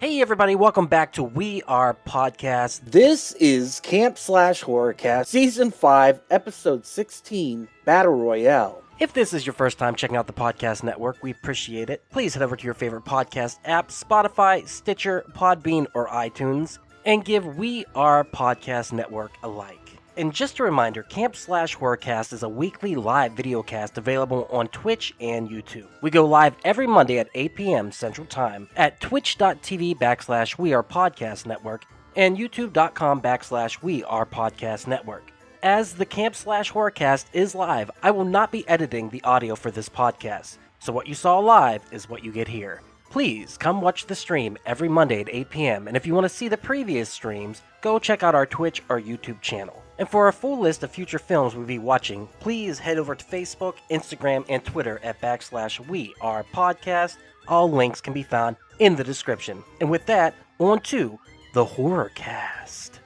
Hey everybody, welcome back to We Are Podcast. This is Camp Slash Horrorcast, Season 5, Episode 16, Battle Royale. If this is your first time checking out the podcast network, we appreciate it. Please head over to your favorite podcast app, Spotify, Stitcher, Podbean, or iTunes, and give We Are Podcast Network a like. And just a reminder, Camp Slash Horrorcast is a weekly live videocast available on Twitch and YouTube. We go live every Monday at 8 p.m. Central Time at twitch.tv/We Are Podcast Network and youtube.com/We Are Podcast Network. As the Camp Slash Horrorcast is live, I will not be editing the audio for this podcast. So what you saw live is what you get here. Please come watch the stream every Monday at 8 p.m. And if you want to see the previous streams, go check out our Twitch or YouTube channel. And for a full list of future films we'll be watching, please head over to Facebook, Instagram, and Twitter at /We Are Podcast. All links can be found in the description. And with that, on to the Horrorcast.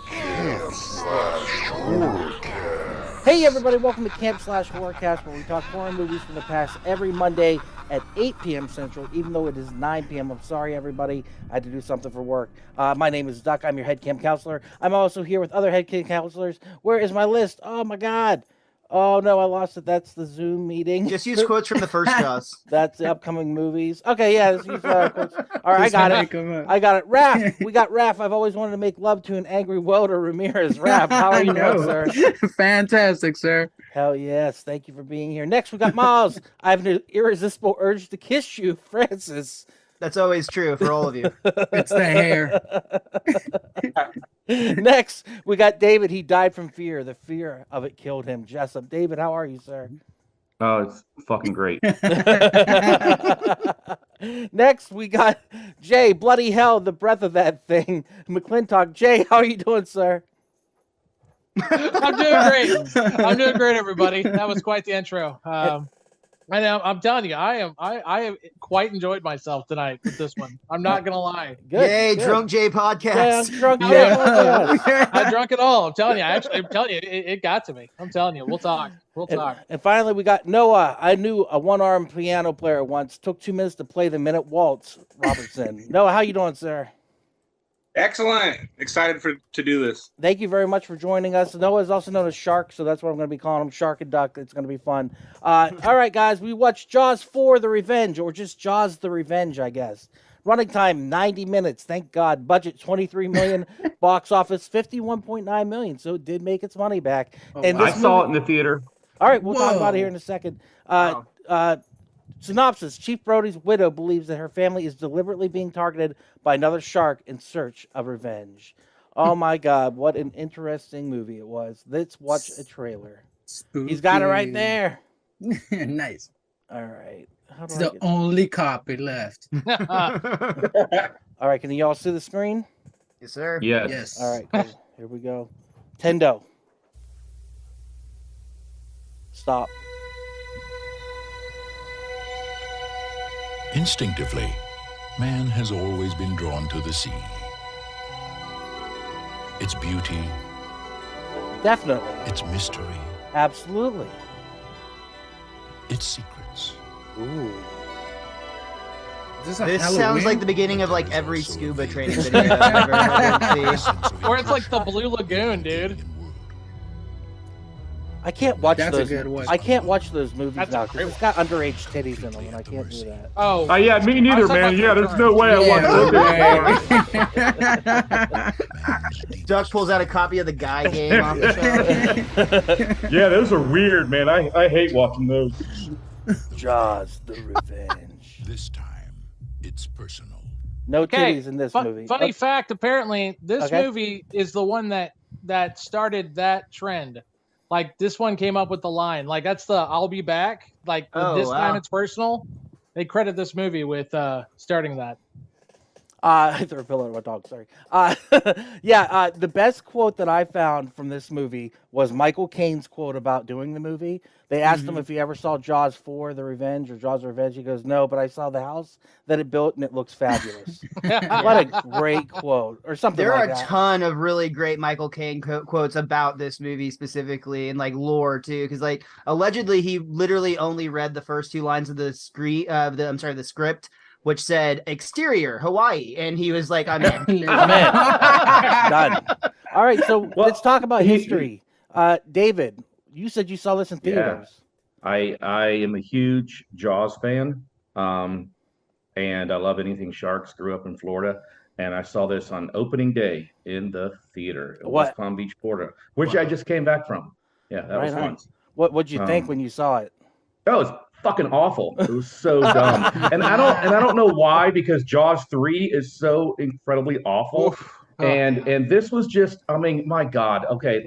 Camp Slash Horrorcast. Hey everybody, welcome to Camp Slash Horrorcast, where we talk horror movies from the past every Monday at 8 p.m. Central, even though it is 9 p.m. I'm sorry everybody, I had to do something for work. My name is Duck, I'm your head camp counselor. I'm also here with other head camp counselors. Where is my list? Oh my god. Oh no, I lost it. That's the Zoom meeting. Just use quotes from the first Jaws. That's the upcoming movies. Okay, yeah, let's use quotes. All right, I got it. I got it. Raph, we got Raph. I've always wanted to make love to an angry welder, Ramirez. Raph, how are you doing, sir? Fantastic, sir. Hell yes, thank you for being here. Next, we got Miles. I have an irresistible urge to kiss you, Francis. That's always true for all of you. It's the hair. Next, we got David. He died from fear. The fear of it killed him. Jessup. David, how are you, sir? Oh, it's fucking great. Next, we got Jay. Bloody hell, the breath of that thing. McClintock. Jay, how are you doing, sir? I'm doing great. I'm doing great, everybody. That was quite the intro. I know. I'm telling you, I have quite enjoyed myself tonight with this one. I'm not gonna lie. Good. Yay, good. Drunk Jay podcast. Yeah, I'm drunk. Yeah. I drunk it all. I'm telling you. I'm telling you, it got to me. I'm telling you. We'll talk. We'll talk. And finally, we got Noah. I knew a one-armed piano player once. Took 2 minutes to play the minute waltz. Robertson. Noah, how you doing, sir? Excellent. Excited to do this. Thank you very much for joining us. Noah is also known as Shark, so that's what I'm going to be calling him, Shark and Duck. It's going to be fun. All right, guys, we watched Jaws 4 The Revenge, or just Jaws The Revenge, I guess. Running time, 90 minutes, thank God. Budget, $23 million. Box office, $51.9 million, so it did make its money back. And I saw it in the theater. All right, we'll talk about it here in a second. Synopsis: Chief Brody's widow believes that her family is deliberately being targeted by another shark in search of revenge. Oh my God, what an interesting movie it was. Let's watch a trailer. Spooky. He's got it right there. Nice. All right. How do It's I the get... only copy left. All right, can you all see the screen? Yes, sir. Yes. Yes. All right, cool. Here we go. Tendo. Stop. Instinctively, man has always been drawn to the sea. Its beauty, Definitely. its mystery, Absolutely. its secrets. Ooh. Is this a This Halloween? sounds like the beginning of like every scuba training video I've ever seen. Or it's like the Blue Lagoon, dude. I can't watch That's a those. good one. I can't watch those movies That's now a because great it's got underage titties in them, and I can't do that. Oh. Yeah, me neither, man. Yeah, there's no way I watched those. Duck pulls out a copy of the Guy game off the shelf. Yeah, those are weird, man. I hate watching those. Jaws: The Revenge. This time, it's personal. No Okay. titties in this Fun- movie. Funny fact, apparently, this Okay. movie is the one that started that trend. Like, this one came up with the line. Like, that's the I'll be back. Like, this time it's personal. They credit this movie with starting that. I threw a pillow at my dog. Sorry. The best quote that I found from this movie was Michael Caine's quote about doing the movie. They asked him if he ever saw Jaws 4: The Revenge or Jaws: Revenge. He goes, "No, but I saw the house that it built and it looks fabulous." What a great quote, or something There like are that. a ton of really great Michael Caine quotes about this movie specifically, and like lore too, because like allegedly he literally only read the first 2 lines of the script which said exterior Hawaii, and he was like, "I'm in." I'm in. Done. All right, so let's talk about history. David, you said you saw this in theaters. I am a huge Jaws fan, and I love anything sharks. Grew up in Florida, and I saw this on opening day in the theater at West Palm Beach, Florida, which I just came back from. Yeah, that was fun. What'd you think when you saw it? That was fucking awful. It was so dumb, and I don't know why, because Jaws 3 is so incredibly awful, and this was just, I mean, my God. Okay,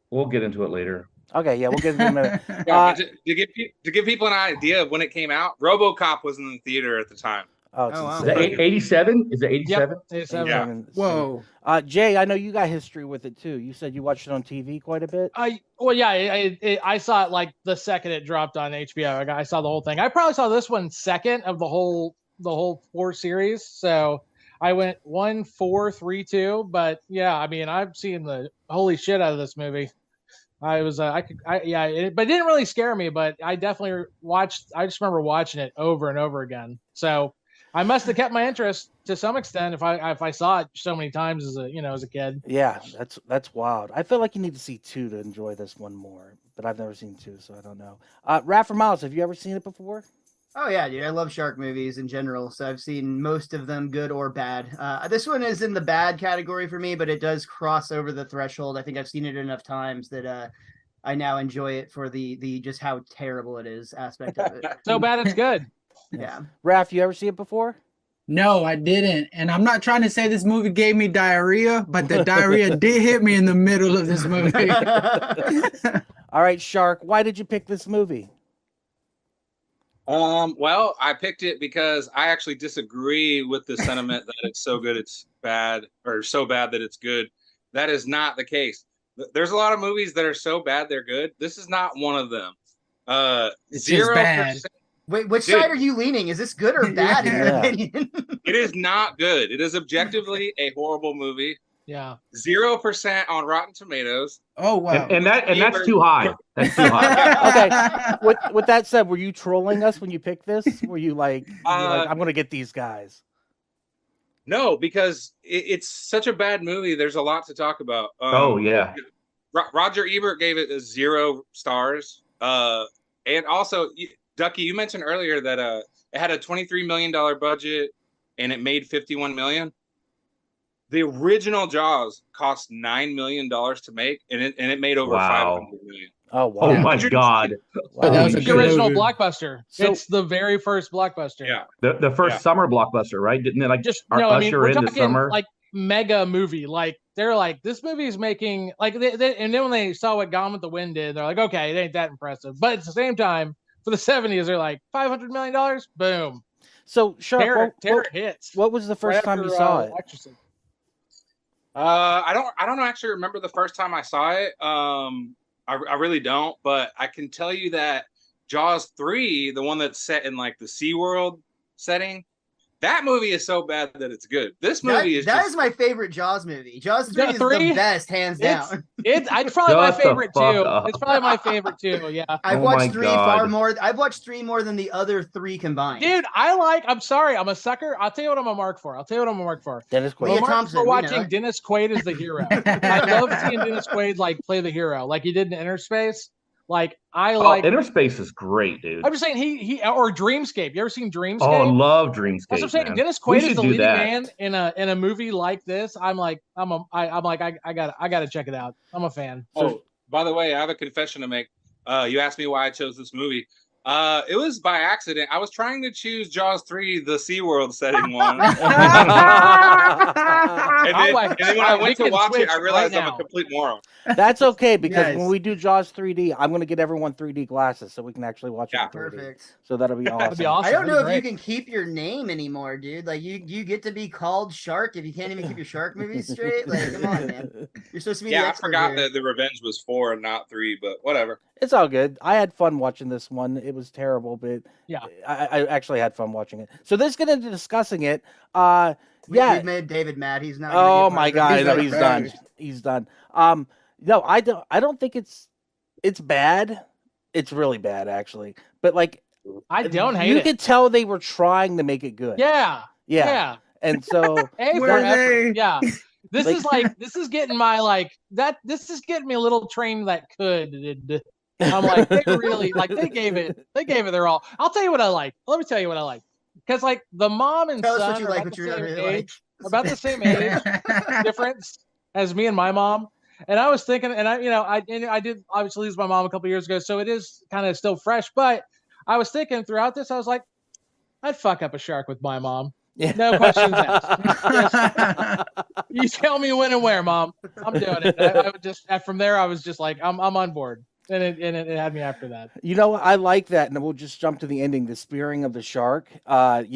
we'll get into it later. Okay, yeah, we'll get into it in a minute. To give people an idea of when it came out, RoboCop was in the theater at the time. Oh, wow. Is it 87? Is it 87? Yep, 87. Yeah. Whoa. Jay, I know you got history with it too. You said you watched it on TV quite a bit. I saw it like the second it dropped on HBO. I saw the whole thing. I probably saw this one second of the whole 4 series. So I went 1, 4, 3, 2. But yeah, I mean, I've seen the holy shit out of this movie. But it didn't really scare me. But I definitely watched. I just remember watching it over and over again. So I must have kept my interest to some extent if I saw it so many times as a kid. Yeah, that's wild. I feel like you need to see 2 to enjoy this one more, but I've never seen 2, so I don't know. Raph or Miles, have you ever seen it before? Oh yeah, dude. I love shark movies in general, so I've seen most of them, good or bad. This one is in the bad category for me, but it does cross over the threshold. I think I've seen it enough times that I now enjoy it for the just how terrible it is aspect of it. So bad it's good. Yeah. Raph, you ever see it before? No, I didn't. And I'm not trying to say this movie gave me diarrhea, but the diarrhea did hit me in the middle of this movie. All right, Shark, why did you pick this movie? Well, I picked it because I actually disagree with the sentiment that it's so good it's bad, or so bad that it's good. That is not the case. There's a lot of movies that are so bad they're good. This is not one of them. It's just bad. Wait, which side are you leaning? Is this good or bad in your opinion? It is not good. It is objectively a horrible movie. Yeah. 0% on Rotten Tomatoes. Oh wow. And that's too high. That's too high. Okay. With that said, were you trolling us when you picked this? Were you like I'm going to get these guys? No, because it's such a bad movie. There's a lot to talk about. Oh yeah. Roger Ebert gave it 0 stars. And also, Ducky, you mentioned earlier that it had a $23 million budget and it made $51 million. The original Jaws cost $9 million to make, and it made over $500 million. Oh wow! Oh my God! Wow. That was the original blockbuster. It's the very first blockbuster. Yeah, the first summer blockbuster, right? Didn't it like just usher we're in the talking summer? like mega movie. Like they're like, this movie is making like and then when they saw what Gone with the Wind did, they're like, okay, it ain't that impressive. But at the same time, for the 70s, they're like $500 million. Boom. So Shark, Terror hits. What was the first time you saw it? I don't actually remember the first time I saw it. I really don't, but I can tell you that Jaws 3, the one that's set in like the SeaWorld setting, that movie is so bad that it's good. This movie is my favorite Jaws movie. Jaws 3 is the best, hands down. It's probably my favorite too. It's probably my favorite too. Yeah. I've watched 3 far more. I've watched 3 more than the other 3 combined. Dude, I'm sorry, I'm a sucker. I'll tell you what I'm a mark for. Dennis Quaid. I'm a mark for watching Dennis Quaid as the hero. I love seeing Dennis Quaid like play the hero, like he did in Inner Space. Like Inner Space is great, dude. I'm just saying he or Dreamscape. You ever seen Dreamscape? Oh, I love Dreamscape. That's what I'm saying. Man. Dennis Quaid is the leading man in a movie like this. I gotta check it out. I'm a fan. Oh, by the way, I have a confession to make. You asked me why I chose this movie. It was by accident. I was trying to choose Jaws 3, the SeaWorld setting one. and then when I went to watch it, I realized I'm a complete moron. That's okay, because when we do Jaws 3D, I'm going to get everyone 3D glasses so we can actually watch it in 3D. Perfect. So that'll be awesome. That'd be awesome. I don't know if you can keep your name anymore, dude. Like you get to be called Shark if you can't even keep your shark movies straight. Like, come on, man. You're supposed to be. Yeah, I forgot that the Revenge was 4 and not 3, but whatever. It's all good. I had fun watching this one. It was terrible, but yeah, I actually had fun watching it. So let's get into discussing it. We've made David mad. He's not. Oh my God, no, he's done. He's done. No, I don't think it's bad. It's really bad, actually. But like, I don't hate You it. could tell they were trying to make it good. Yeah. Yeah. And so A for Were effort. they? Yeah. This Like- is getting my this is getting me a little train that could. I'm like, they really they gave it their all. I'll tell you what I like. Let me tell you what I like. Because like the mom and Tell us son what you are like, about what the you same really like. age, about the same age difference as me and my mom. And I was thinking, and I did obviously lose my mom a couple years ago, so it is kind of still fresh. But I was thinking throughout this, I was like, I'd fuck up a shark with my mom. Yeah. No questions asked. You tell me when and where, Mom. I'm doing it. I would just from there. I was just like, I'm on board, and it had me after that. You know what? I like that, and we'll just jump to the ending, the spearing of the shark. I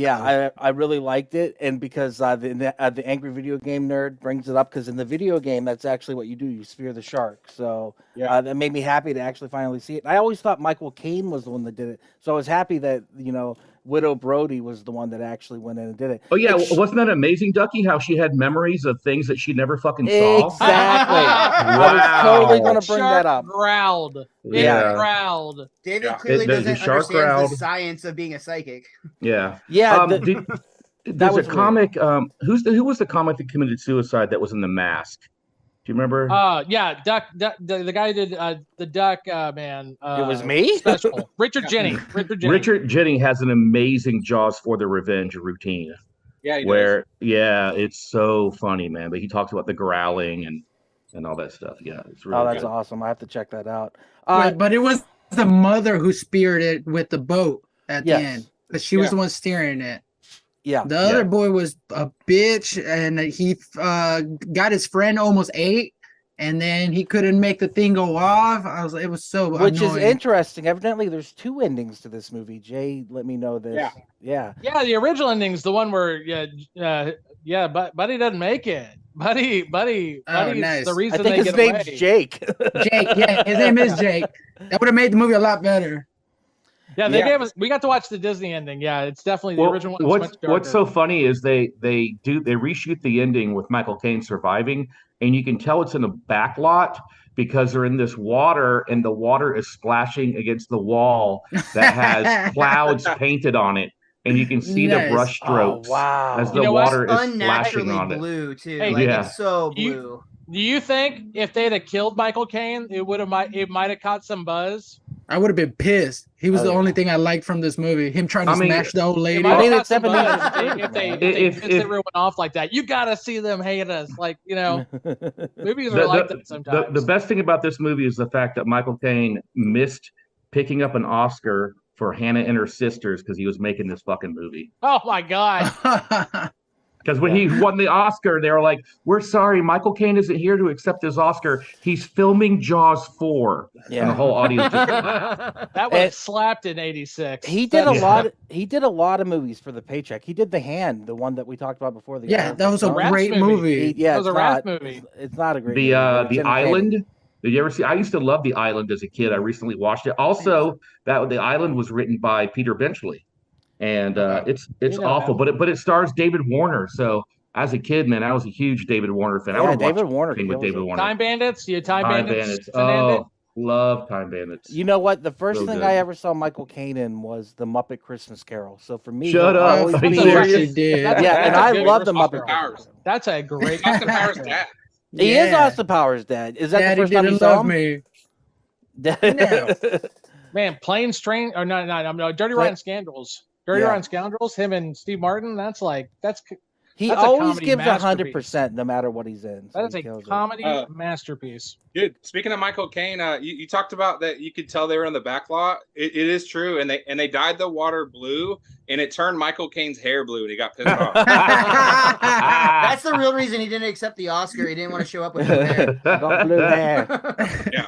really liked it, and because the angry video game nerd brings it up, because in the video game, that's actually what you do. You spear the shark. So that made me happy to actually finally see it. I always thought Michael Caine was the one that did it, so I was happy that Widow Brody was the one that actually went in and did it. Oh yeah, wasn't that amazing, Ducky? How she had memories of things that she never fucking saw. Exactly. I Wow. was totally going to bring Shark that up. growled. Yeah. It growled. David clearly The doesn't shark understand growled. the science of being a psychic. Yeah. Yeah. There's was a weird. comic. Who was the comic that committed suicide that was in The Mask? Do you remember? Yeah, Duck, the guy who did the Duck man. It was me? Special. Richard Jennings. Richard Jennings has an amazing Jaws for the Revenge routine. Yeah, he Where it's so funny, man. But he talks about the growling and all that stuff. Yeah, it's really That's good. awesome. I have to check that out. But it was the mother who speared it with the boat at the end, but she was the one steering it. Yeah. The other boy was a bitch, and he got his friend almost ate, and then he couldn't make the thing go off. It was so Which annoying. is interesting. Evidently, there's two endings to this movie. Jay, let me know this. Yeah. Yeah, the original ending's the one where but Buddy doesn't make it. Buddy's nice. the reason I think they his get name's away. Jake. Jake. Yeah, his name is Jake. That would have made the movie a lot better. Yeah, they gave us. We got to watch the Disney ending. Yeah, it's definitely the original one. What's so funny is they reshoot the ending with Michael Caine surviving, and you can tell it's in a back lot because they're in this water, and the water is splashing against the wall that has clouds painted on it, and you can see the brush strokes as the water is splashing Unnaturally on it. blue too. Hey, It's so blue. Do you think if they'd have killed Michael Caine, it might have caught some buzz? I would have been pissed. He was the only thing I liked from this movie. Him trying to smash the old lady. I mean, it's if they pissed everyone off like that, you got to see them hate us. Like, movies are like that sometimes. The best thing about this movie is the fact that Michael Caine missed picking up an Oscar for Hannah and Her Sisters because he was making this fucking movie. Oh my God. Because when he won the Oscar, they were like, "We're sorry, Michael Caine isn't here to accept his Oscar. He's filming Jaws 4." And the whole audience just that was slapped in '86. He did a lot. He did a lot of movies for the paycheck. He did The Hand, the one that we talked about before. That was a great movie. That was a rap movie. It's not a great movie. The It's Island. Did you ever see? I used to love The Island as a kid. I recently watched it. Also, The Island was written by Peter Benchley. And it's awful, but it stars David Warner. So as a kid, man, I was a huge David Warner fan. I would David Warner with David Warner. Time Bandits, Time Bandits. Oh, love Time Bandits. You know what? The first So thing good. I ever saw Michael Caine in was The Muppet Christmas Carol. So for me, Shut he'll up. always Are you be- serious? Yeah, and I love The Muppet. Powers. That's a great. Austin Powers' dad. He is Austin Powers' dad. Is that Daddy the first time you didn't saw love him? me. Man, Planes, Train, or no, Dirty Rotten Scoundrels. Dirty Rotten Scoundrels. Him and Steve Martin. He That's a always comedy gives masterpiece. 100% no matter what he's in. So That is he a kills it. comedy masterpiece. Dude, speaking of Michael Caine, you talked about that you could tell they were in the back lot. It is true, and they dyed the water blue, and it turned Michael Caine's hair blue, and he got pissed off. That's the real reason he didn't accept the Oscar. He didn't want to show up with blue hair. Got blue hair. Yeah.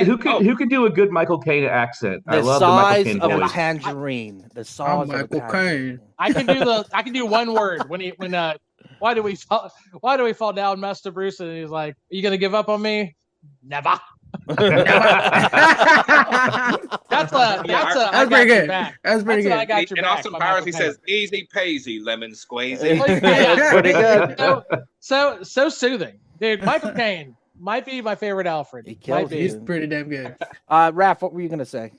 Who could do a good Michael Caine accent? I The love the Michael size Caine of a voice. tangerine. The I'm size of a Michael tangerine. Caine. I can do one word when why do we fall down, Master Bruce? And he's like, "Are you gonna give up on me?" Never. That's pretty good. That's pretty I good. got your In back. Austin by Powers, Michael he Caine. says, "Easy peasy, lemon squeezy." That's pretty good. So soothing, dude. Michael Caine might be my favorite Alfred. He kills Might be. it. He's pretty damn good. Raph, what were you gonna say?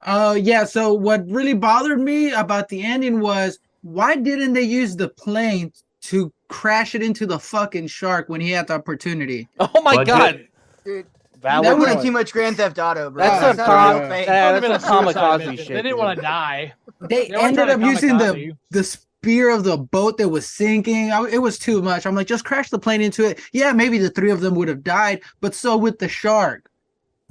Oh, yeah. So what really bothered me about the ending was why didn't they use the plane to crash it into the fucking shark when he had the opportunity? Oh my god. Dude, Valid that would point. be too much Grand Theft Auto, bro. That's That's a not a real com- thing. yeah, Would've been that's a some suicide kamikaze mission. shit. They didn't want to die. They They weren't ended trying up to using kamikaze. the spear of the boat that was sinking. It was too much. I'm like, just crash the plane into it. Yeah, maybe the three of them would have died, but so with the shark.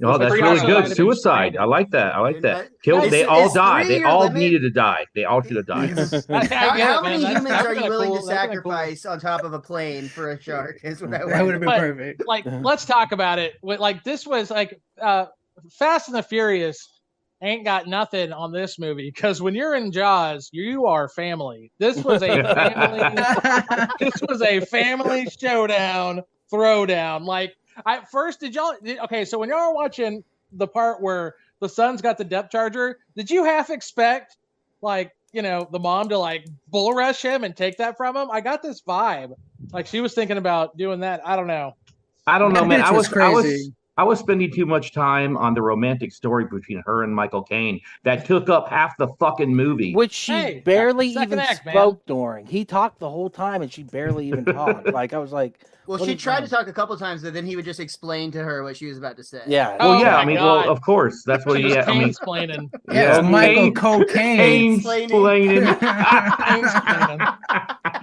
Oh, that's Three really also might have good. been Suicide. stranded. I like that. I like Dude, that. but- Kill. Is- They all is died. three They your all limit? needed to die. They all should have died. I get How it, man. many That's- humans that's are you kinda willing cool. to That's kinda cool. sacrifice on top of a plane for a shark? Is what I That would have been But- perfect. Like, let's talk about it. Like, this was like Fast and the Furious ain't got nothing on this movie because when you're in Jaws, you are family. This was a family. This was a family showdown, throwdown. Like, okay, so when y'all were watching the part where the son's got the depth charger, did you half expect, like, the mom to, like, bull rush him and take that from him? I got this vibe. Like, she was thinking about doing that. I don't know. I don't know, That man. bitch was crazy. I was spending too much time on the romantic story between her and Michael Caine that took up half the fucking movie. Which she Hey, barely second even act, man. spoke during. He talked the whole time and she barely even talked. Like, I was like, Well, what she is tried wrong? to talk a couple times, but then he would just explain to her what she was about to say. Yeah. Oh, Well, yeah, my I mean, God. well, of course, that's what She he. was I mean, explaining. Yeah, it's Michael Caine- Cocaine.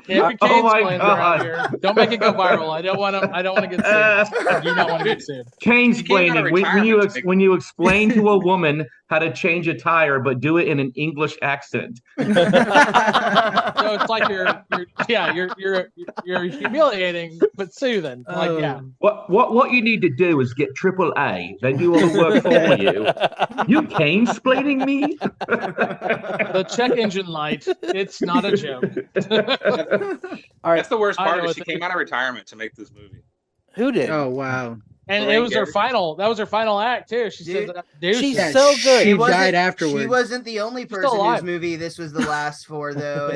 Can't be Oh my Cane's around God. here. Don't make it go viral. I don't want to get sued. I do not want to get sued. Cane's He came out of explaining retirement to make- when you explain to a woman how to change a tire, but do it in an English accent. So it's like you're humiliating but soothing. Like, yeah. What you need to do is get AAA. They do all the work for you. You Cane's-plaining me? The check engine light. It's not a joke. All right. That's the worst I part. know Is what she the- came out of retirement to make this movie. Who did? Oh wow. And Lorraine it was her Garrett. final. That was her final act too. She Dude, said, "Deuces." she's Yeah, so good. She wasn't- died afterwards. She wasn't the only still person alive. whose movie this was the last for, though.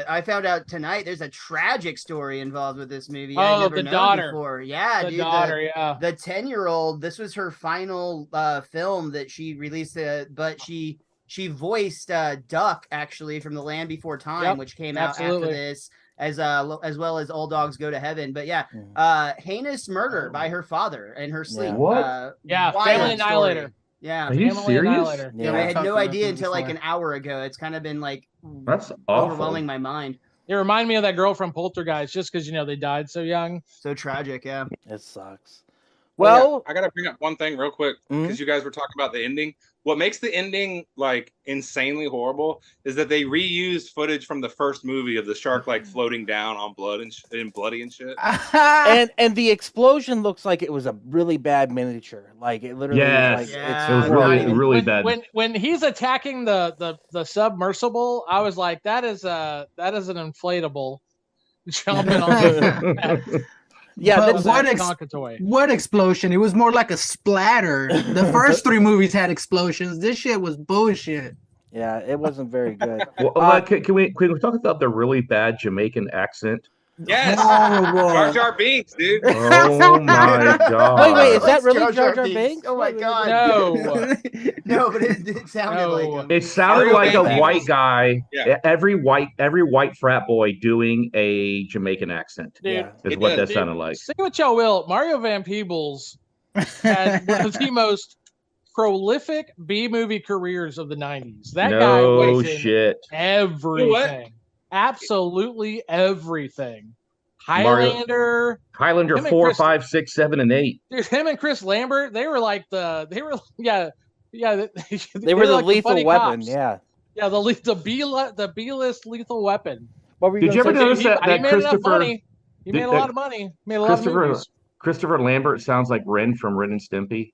I found out tonight there's a tragic story involved with this movie. I'd Oh, never the known daughter. Before. Yeah, the dude. daughter. Yeah. The 10-year-old, this was her final film that she released, but she voiced Duck, actually, from The Land Before Time, Yep, which came out absolutely. after this, as well as All Dogs Go to Heaven. But yeah, heinous murder by her father in her sleep. What? Yeah, wild Family story. Annihilator. Yeah. Are you Family serious? Annihilator. Yeah. I had talked no about idea that until like before. an hour ago. It's kind of been like That's awful. overwhelming my mind. It reminded me of that girl from Poltergeist, just because they died so young. So tragic, yeah. It sucks. Well, Well, I gotta bring up one thing real quick because you guys were talking about the ending. What makes the ending like insanely horrible is that they reused footage from the first movie of the shark like floating down on blood and bloody and shit. and the explosion looks like it was a really bad miniature. Like it literally Yes. was like Yeah, It was it's not really, even- really bad. When he's attacking the submersible, I was like, that is an inflatable jumping on the yeah, But that's what Tonka toy. What explosion? It was more like a splatter. The first three movies had explosions. This shit was bullshit. yeah, it wasn't very good. Well, can we talk about the really bad Jamaican accent? Yes, Horrible. Jar Jar Binks, dude. Oh my god! Wait, is that What's really Jar Jar Jar Jar Binks? Binks? Oh my God. No. No, but it sounded No. like him. It sounded Mario like Van a Peebles. white guy. Yeah. Every white frat boy doing a Jamaican accent Dude, Yeah. is It what does, that dude. sounded like. say what y'all will, Mario Van Peebles had one of the most prolific B-movie careers of the 90s. That guy No was in shit. everything. Absolutely everything. Mario- Highlander. Highlander Him and 4, Chris- 5, 6, 7, and 8. Dude, him and Chris Lambert, they were like they were They were the like lethal funny weapon. cops. Yeah. Yeah, the B-list lethal weapon. What were you Did you gonna ever say? notice He that made enough Christopher money. He did made a that- lot of money. Made a lot of movies. Christopher Lambert sounds like Ren from Ren and Stimpy.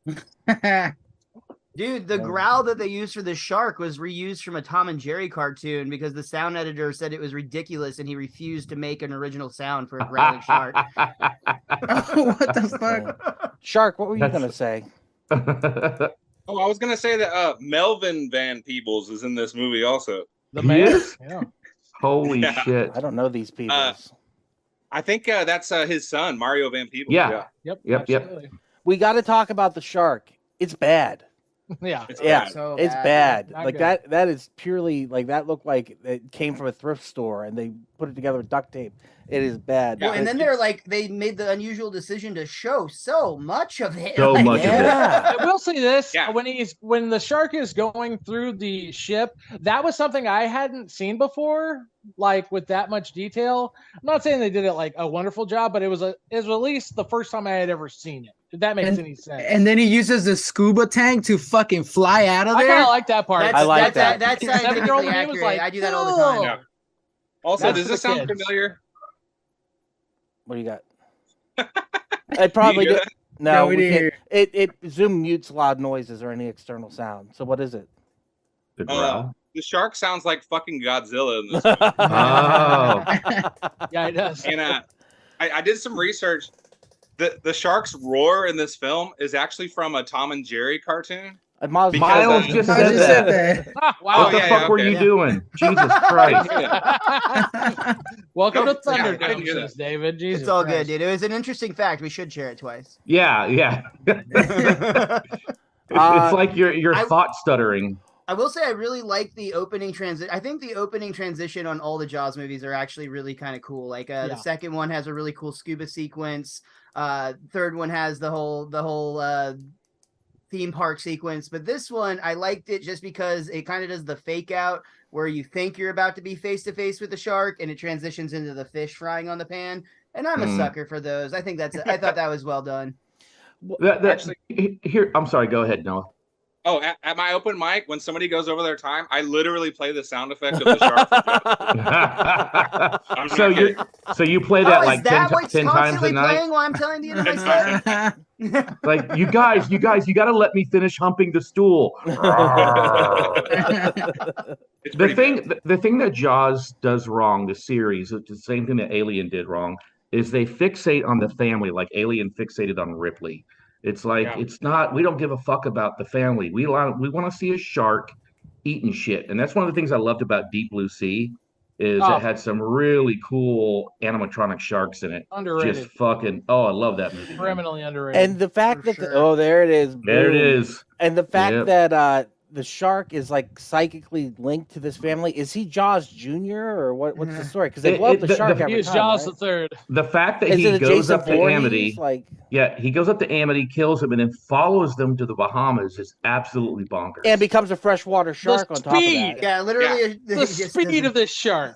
Dude, the growl that they used for the shark was reused from a Tom and Jerry cartoon because the sound editor said it was ridiculous and he refused to make an original sound for a growling shark. What the fuck? Shark, what were you That's- gonna say? Oh, I was gonna say that Melvin Van Peebles is in this movie also. The He man. is? Yeah. Holy Yeah. shit! I don't know these people. I think that's his son, Mario Van Peebles. Yeah. Yep. Yep. Absolutely. We got to talk about the shark. It's bad. Yeah. Yeah, So it's bad. bad. Not Like good. that is purely like that looked like it came from a thrift store and they put it together with duct tape. It is bad. Well, and But- then they made the unusual decision to show so much of it. So much of it. yeah. I will say this: Yeah. when the shark is going through the ship, that was something I hadn't seen before, like with that much detail. I'm not saying they did it like a wonderful job, but it was at least the first time I had ever seen it. If that makes any sense. And then he uses the scuba tank to fucking fly out of I kind there. of like that part. I like that. That's scientifically 7-year-old me was accurate. like, I do that all the "Oh." time. Yeah. Also, That's does for this the sound kids. familiar? What do you got? It probably hear did. that? No, No, we we can't. didn't It Zoom mutes loud noises or any external sound. So what is it? The growl. The shark sounds like fucking Godzilla in this. Oh. Yeah, it does. And I did some research. The shark's roar in this film is actually from a Tom and Jerry cartoon. Miles, Because, Miles just I said just that. said that. Ah, wow. What the yeah, fuck were okay. you doing? Jesus Christ. Welcome No, to yeah, I Thunderdome, didn't hear says David. Jesus It's all Christ. good, dude. It was an interesting fact. We should share it twice. Yeah. It's like your I- thought stuttering. I will say I really like the opening transition. I think the opening transition on all the Jaws movies are actually really kind of cool. Like the second one has a really cool scuba sequence. Third one has the whole theme park sequence. But this one, I liked it just because it kind of does the fake out where you think you're about to be face to face with the shark and it transitions into the fish frying on the pan. And I'm a sucker for those. I thought that was well done. Here, I'm sorry. Go ahead, Noah. Oh, at my open mic, when somebody goes over their time, I literally play the sound effect of the shark. I'm so not you kidding. you play that like is that 10 what's times a constantly night? playing while I'm telling you to myself? Like you guys, you got to let me finish humping the stool. It's pretty good. The thing that Jaws does wrong, the series, it's the same thing that Alien did wrong, is they fixate on the family like Alien fixated on Ripley. It's like it's not. We don't give a fuck about the family. We want to see a shark eating shit, and that's one of the things I loved about Deep Blue Sea. It had some really cool animatronic sharks in it. Underrated. Just fucking. Oh, I love that movie. Criminally underrated. And the fact For that sure. there it is. There it boom. is. And the fact Yep. that the shark is like psychically linked to this family. Is he Jaws Jr. or what's the story? Because they blow up the shark he every was time. Jaws right? the third. The fact that Is he it a goes Jason up to Voorhees? Amity, Like, he goes up to Amity, kills him, and then follows them to the Bahamas is absolutely bonkers. and becomes a freshwater shark on top of speed. that. Yeah, literally. The speed of this shark.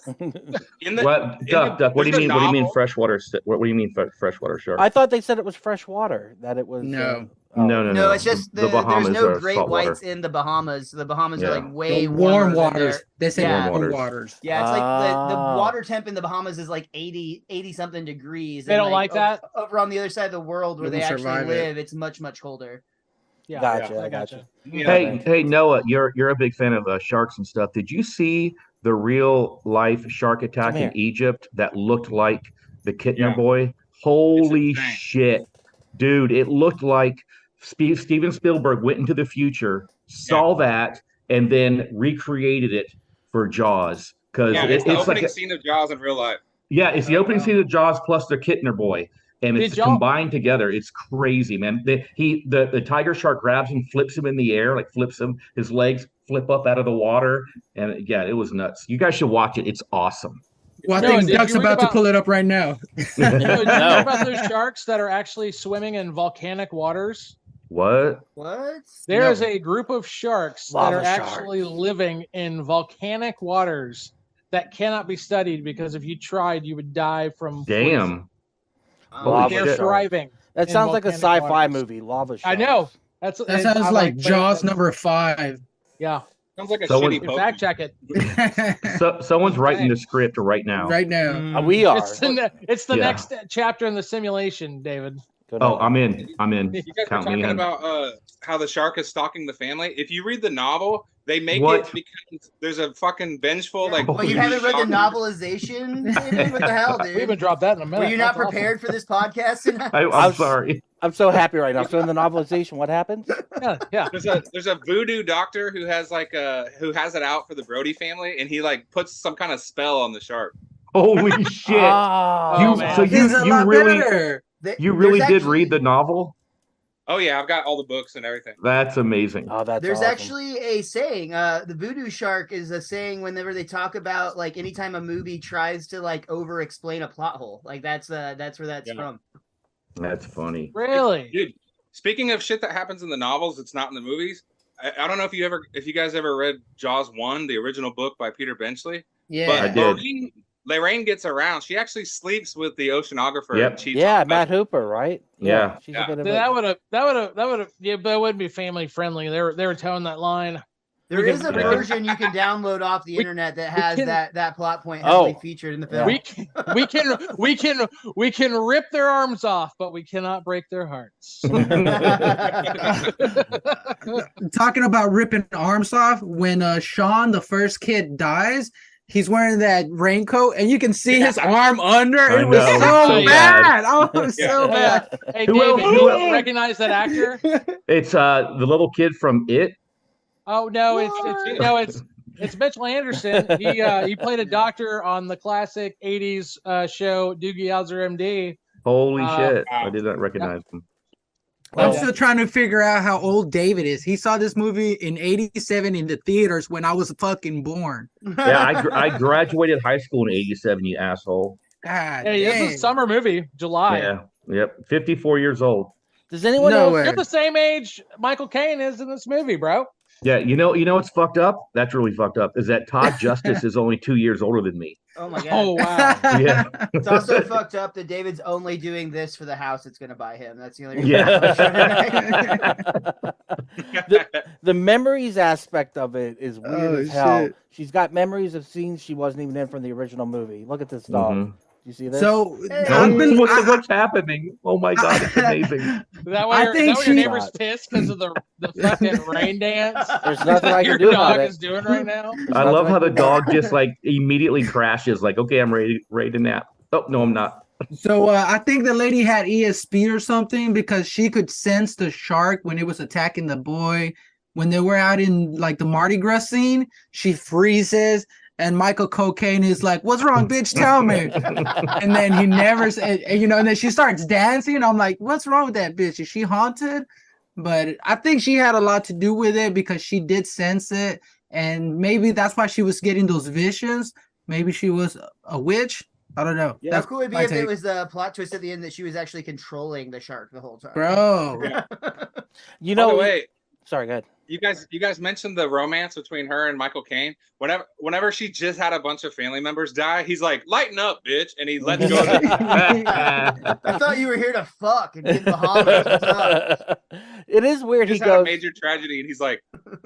In the, What, in Duck? the- What do you there's a mean? What do you mean novel- freshwater? What do you mean freshwater shark? I thought they said it was freshwater. That it was. No. No. No, it's just the Bahamas there's no are great saltwater. whites in the Bahamas. The Bahamas are Yeah. like way The warm warmer than waters. their- They say Yeah. warm waters. Yeah, it's like the Ah. water temp in the Bahamas is like 80 something degrees. They and, don't like that? Over on the other side of the world where They they won't actually survive it. live, it's much, much colder. Yeah, Gotcha, I I gotcha. Yeah. Hey, Noah, you're a big fan of sharks and stuff. Did you see the real life shark attack Come here. in Egypt that looked like the Kittner Yeah. boy? Holy It's insane. shit, dude! It looked like Steven Spielberg went into the future, saw that, and then recreated it for Jaws. Because Yeah, it's the it's opening like scene of Jaws in real life. it's the opening scene of Jaws plus the Kittner boy. And Did it's y'all- combined together. It's crazy, man. The tiger shark grabs him, flips him in the air, like flips him. His legs flip up out of the water, and yeah, it was nuts. You guys should watch it. It's awesome. Well, I No, think did Duck's you read about to about- pull it up right now. You know about those sharks that are actually swimming in volcanic waters? What? What? There is a group of sharks that Lava are sharks. actually living in volcanic waters that cannot be studied because if you tried, you would die from freezing. Damn. Lava They're shit. thriving. That in sounds like a volcanic sci-fi waters. movie. Lava I sharks. know. That That sounds like Jaws number 5. Yeah, Sounds like a Someone- shitty Pokemon. fact check it. So someone's writing the script right now. Right now. We are. It's the Yeah. next chapter in the simulation, David. Oh, I'm in. You guys were Count me talking in. about how the shark is stalking the family. If you read the novel, they make What? it because there's a fucking vengeful like. Well, you Holy haven't read the shit. novelization? David? What the hell, We haven't dude? dropped that in a minute. Were you not That's awesome. prepared for this podcast tonight? I'm sorry. I'm so happy right now. So in the novelization, what happens? Yeah. There's a voodoo doctor who has who has it out for the Brody family, and he like puts some kind of spell on the shark. Holy shit! Oh, You- man. so He's a lot really better. you really There's did actually- read the novel? Oh yeah, I've got all the books and everything. That's amazing. Oh, that's There's awesome. actually a saying. The voodoo shark is a saying whenever they talk about like anytime a movie tries to like over explain a plot hole. Like that's where that's from. That's funny. Really? Dude, speaking of shit that happens in the novels, it's not in the movies. I don't know if you guys ever read Jaws 1, the original book by Peter Benchley. Yeah, But I did. Lorraine gets around. She actually sleeps with the oceanographer. Yep. And cheats Yeah, on Matt him. Hooper, right? Yeah. She's Yeah. a bit of That would have. Yeah, but it wouldn't be family friendly. They were towing that line. There is a version you can download off the internet that has that plot point heavily featured in the film. We can rip their arms off, but we cannot break their hearts. Talking about ripping arms off, when Sean, the first kid, dies, he's wearing that raincoat, and you can see his arm under. I It was know, so it's so bad. Oh, it was so bad. Hey, Who David, else? you recognize that actor? It's the little kid from It. Oh no, it's Mitchell Anderson. He played a doctor on the classic '80s show Doogie Howser, MD. Holy shit! I did not recognize him. I'm still trying to figure out how old David is. He saw this movie in '87 in the theaters when I was fucking born. Yeah, I graduated high school in '87. You asshole. God, Hey, this dang. is a summer movie, July. Yeah. Yep. 54 years old. Does anyone No else? way. You're the same age Michael Caine is in this movie, bro. Yeah. You know what's fucked up? That's really fucked up. Is that Todd Justice is only 2 years older than me. Oh my god. Oh wow. Yeah. It's also fucked up that David's only doing this for the house it's gonna buy him. That's the only reason. Yeah. The memories aspect of it is weird Oh, as hell. shit. She's got memories of scenes she wasn't even in from the original movie. Look at this dog. Mhm. You see this? So What's happening? Oh my god, it's amazing. That way, I think your she- neighbor's pissed because of the fucking rain dance. There's nothing I your can do about dog it. is doing right now. I love how the dog just like immediately crashes. Like, okay, I'm ready to nap. Oh no, I'm not. So I think the lady had ESP or something because she could sense the shark when it was attacking the boy. When they were out in like the Mardi Gras scene, she freezes and Michael Cocaine is like, "What's wrong, bitch? Tell me." And then he never said, and then she starts dancing. I'm like, "What's wrong with that bitch? Is she haunted?" But I think she had a lot to do with it because she did sense it, and maybe that's why she was getting those visions. Maybe she was a witch. I don't know. How cool would it be my if it take. was the plot twist at the end that she was actually controlling the shark the whole time? Bro. You By know, the way, sorry, go ahead. you guys mentioned the romance between her and Michael Caine. Whenever she just had a bunch of family members die, he's like, "Lighten up, bitch," and he lets go of the I thought you were here to fuck and get Bahamas. What's up? It is weird. He He just had a goes. major tragedy, and he's like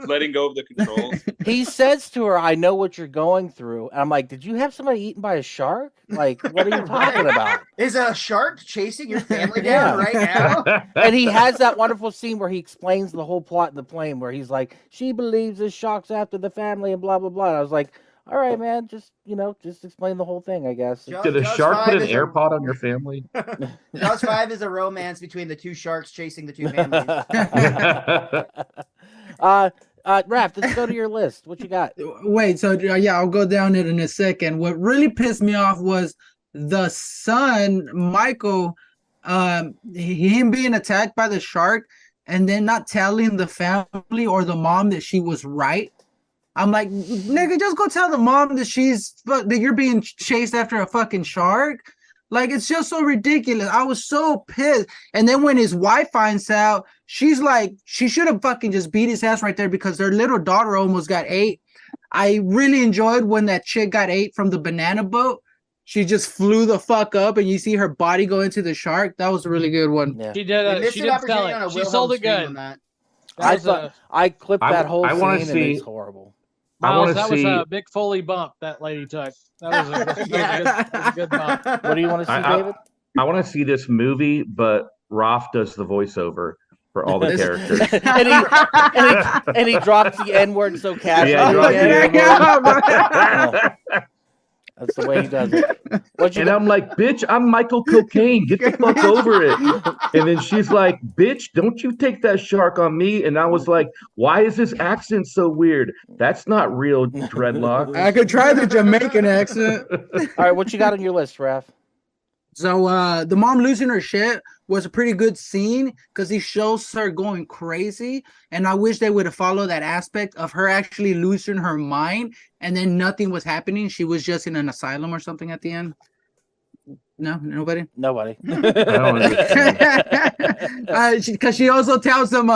letting go of the controls. He says to her, "I know what you're going through." And I'm like, "Did you have somebody eaten by a shark? Like, what are you talking about?" Is a shark chasing your family down right now? And he has that wonderful scene where he explains the whole plot in the plane, where he's like, "She believes this shark's after the family," and blah blah blah. And I was like, "All right, man, just explain the whole thing, I guess." Did a Jaws shark 5 put an is AirPod on your family? Jaws 5 is a romance between the two sharks chasing the two families. Raph, let's go to your list. What you got? Wait, so yeah, I'll go down it in a second. What really pissed me off was the son, Michael, him being attacked by the shark and then not telling the family or the mom that she was right. I'm like, nigga, just go tell the mom that you're being chased after a fucking shark. Like, it's just so ridiculous. I was so pissed. And then when his wife finds out, she's like, she should have fucking just beat his ass right there because their little daughter almost got ate. I really enjoyed when that chick got ate from the banana boat. She just flew the fuck up and you see her body go into the shark. That was a really good one. Yeah. She They did. missed She an did sell opportunity on a it. She Wilhelm sold it stream good. on that. I clipped that whole I scene wanna and see- it's horrible. Miles, wanna that was see- a big Foley bump that lady took. That was a good bump. What do you want to see, David? I want to see this movie, but Roth does the voiceover for all the characters. and he drops the N word so casually. Yeah, he drops the again. Oh, that's the way he does it. And I'm like, bitch, I'm Michael Cocaine. Get the fuck over it. And then she's like, bitch, don't you take that shark on me. And I was like, why is this accent so weird? That's not real dreadlocks. I could try the Jamaican accent. All right, what you got on your list, Raph? So the mom losing her shit was a pretty good scene because he shows her going crazy. And I wish they would have followed that aspect of her actually losing her mind and then nothing was happening. She was just in an asylum or something at the end. No, nobody. Nobody. I don't understand. Because she also tells them,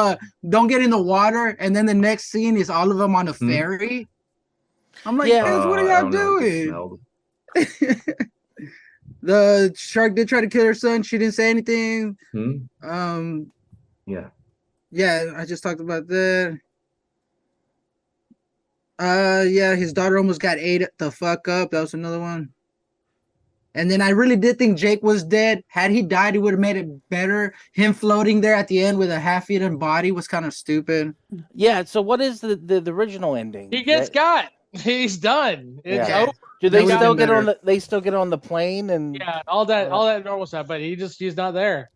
"Don't get in the water," and then the next scene is all of them on a ferry. I'm like, Yeah. "Guys, what are I y'all don't know what it doing?" smelled. The shark did try to kill her son. She didn't say anything. Yeah. Yeah, I just talked about that. Yeah, his daughter almost got ate the fuck up. That was another one. And then I really did think Jake was dead. Had he died, it would have made it better. Him floating there at the end with a half-eaten body was kind of stupid. Yeah. So what is the original ending? He gets got. He's done. It's Yeah. over. Do they That would've still been get on better. the? They still get on the plane and. Yeah, all that normal stuff, but he's not there.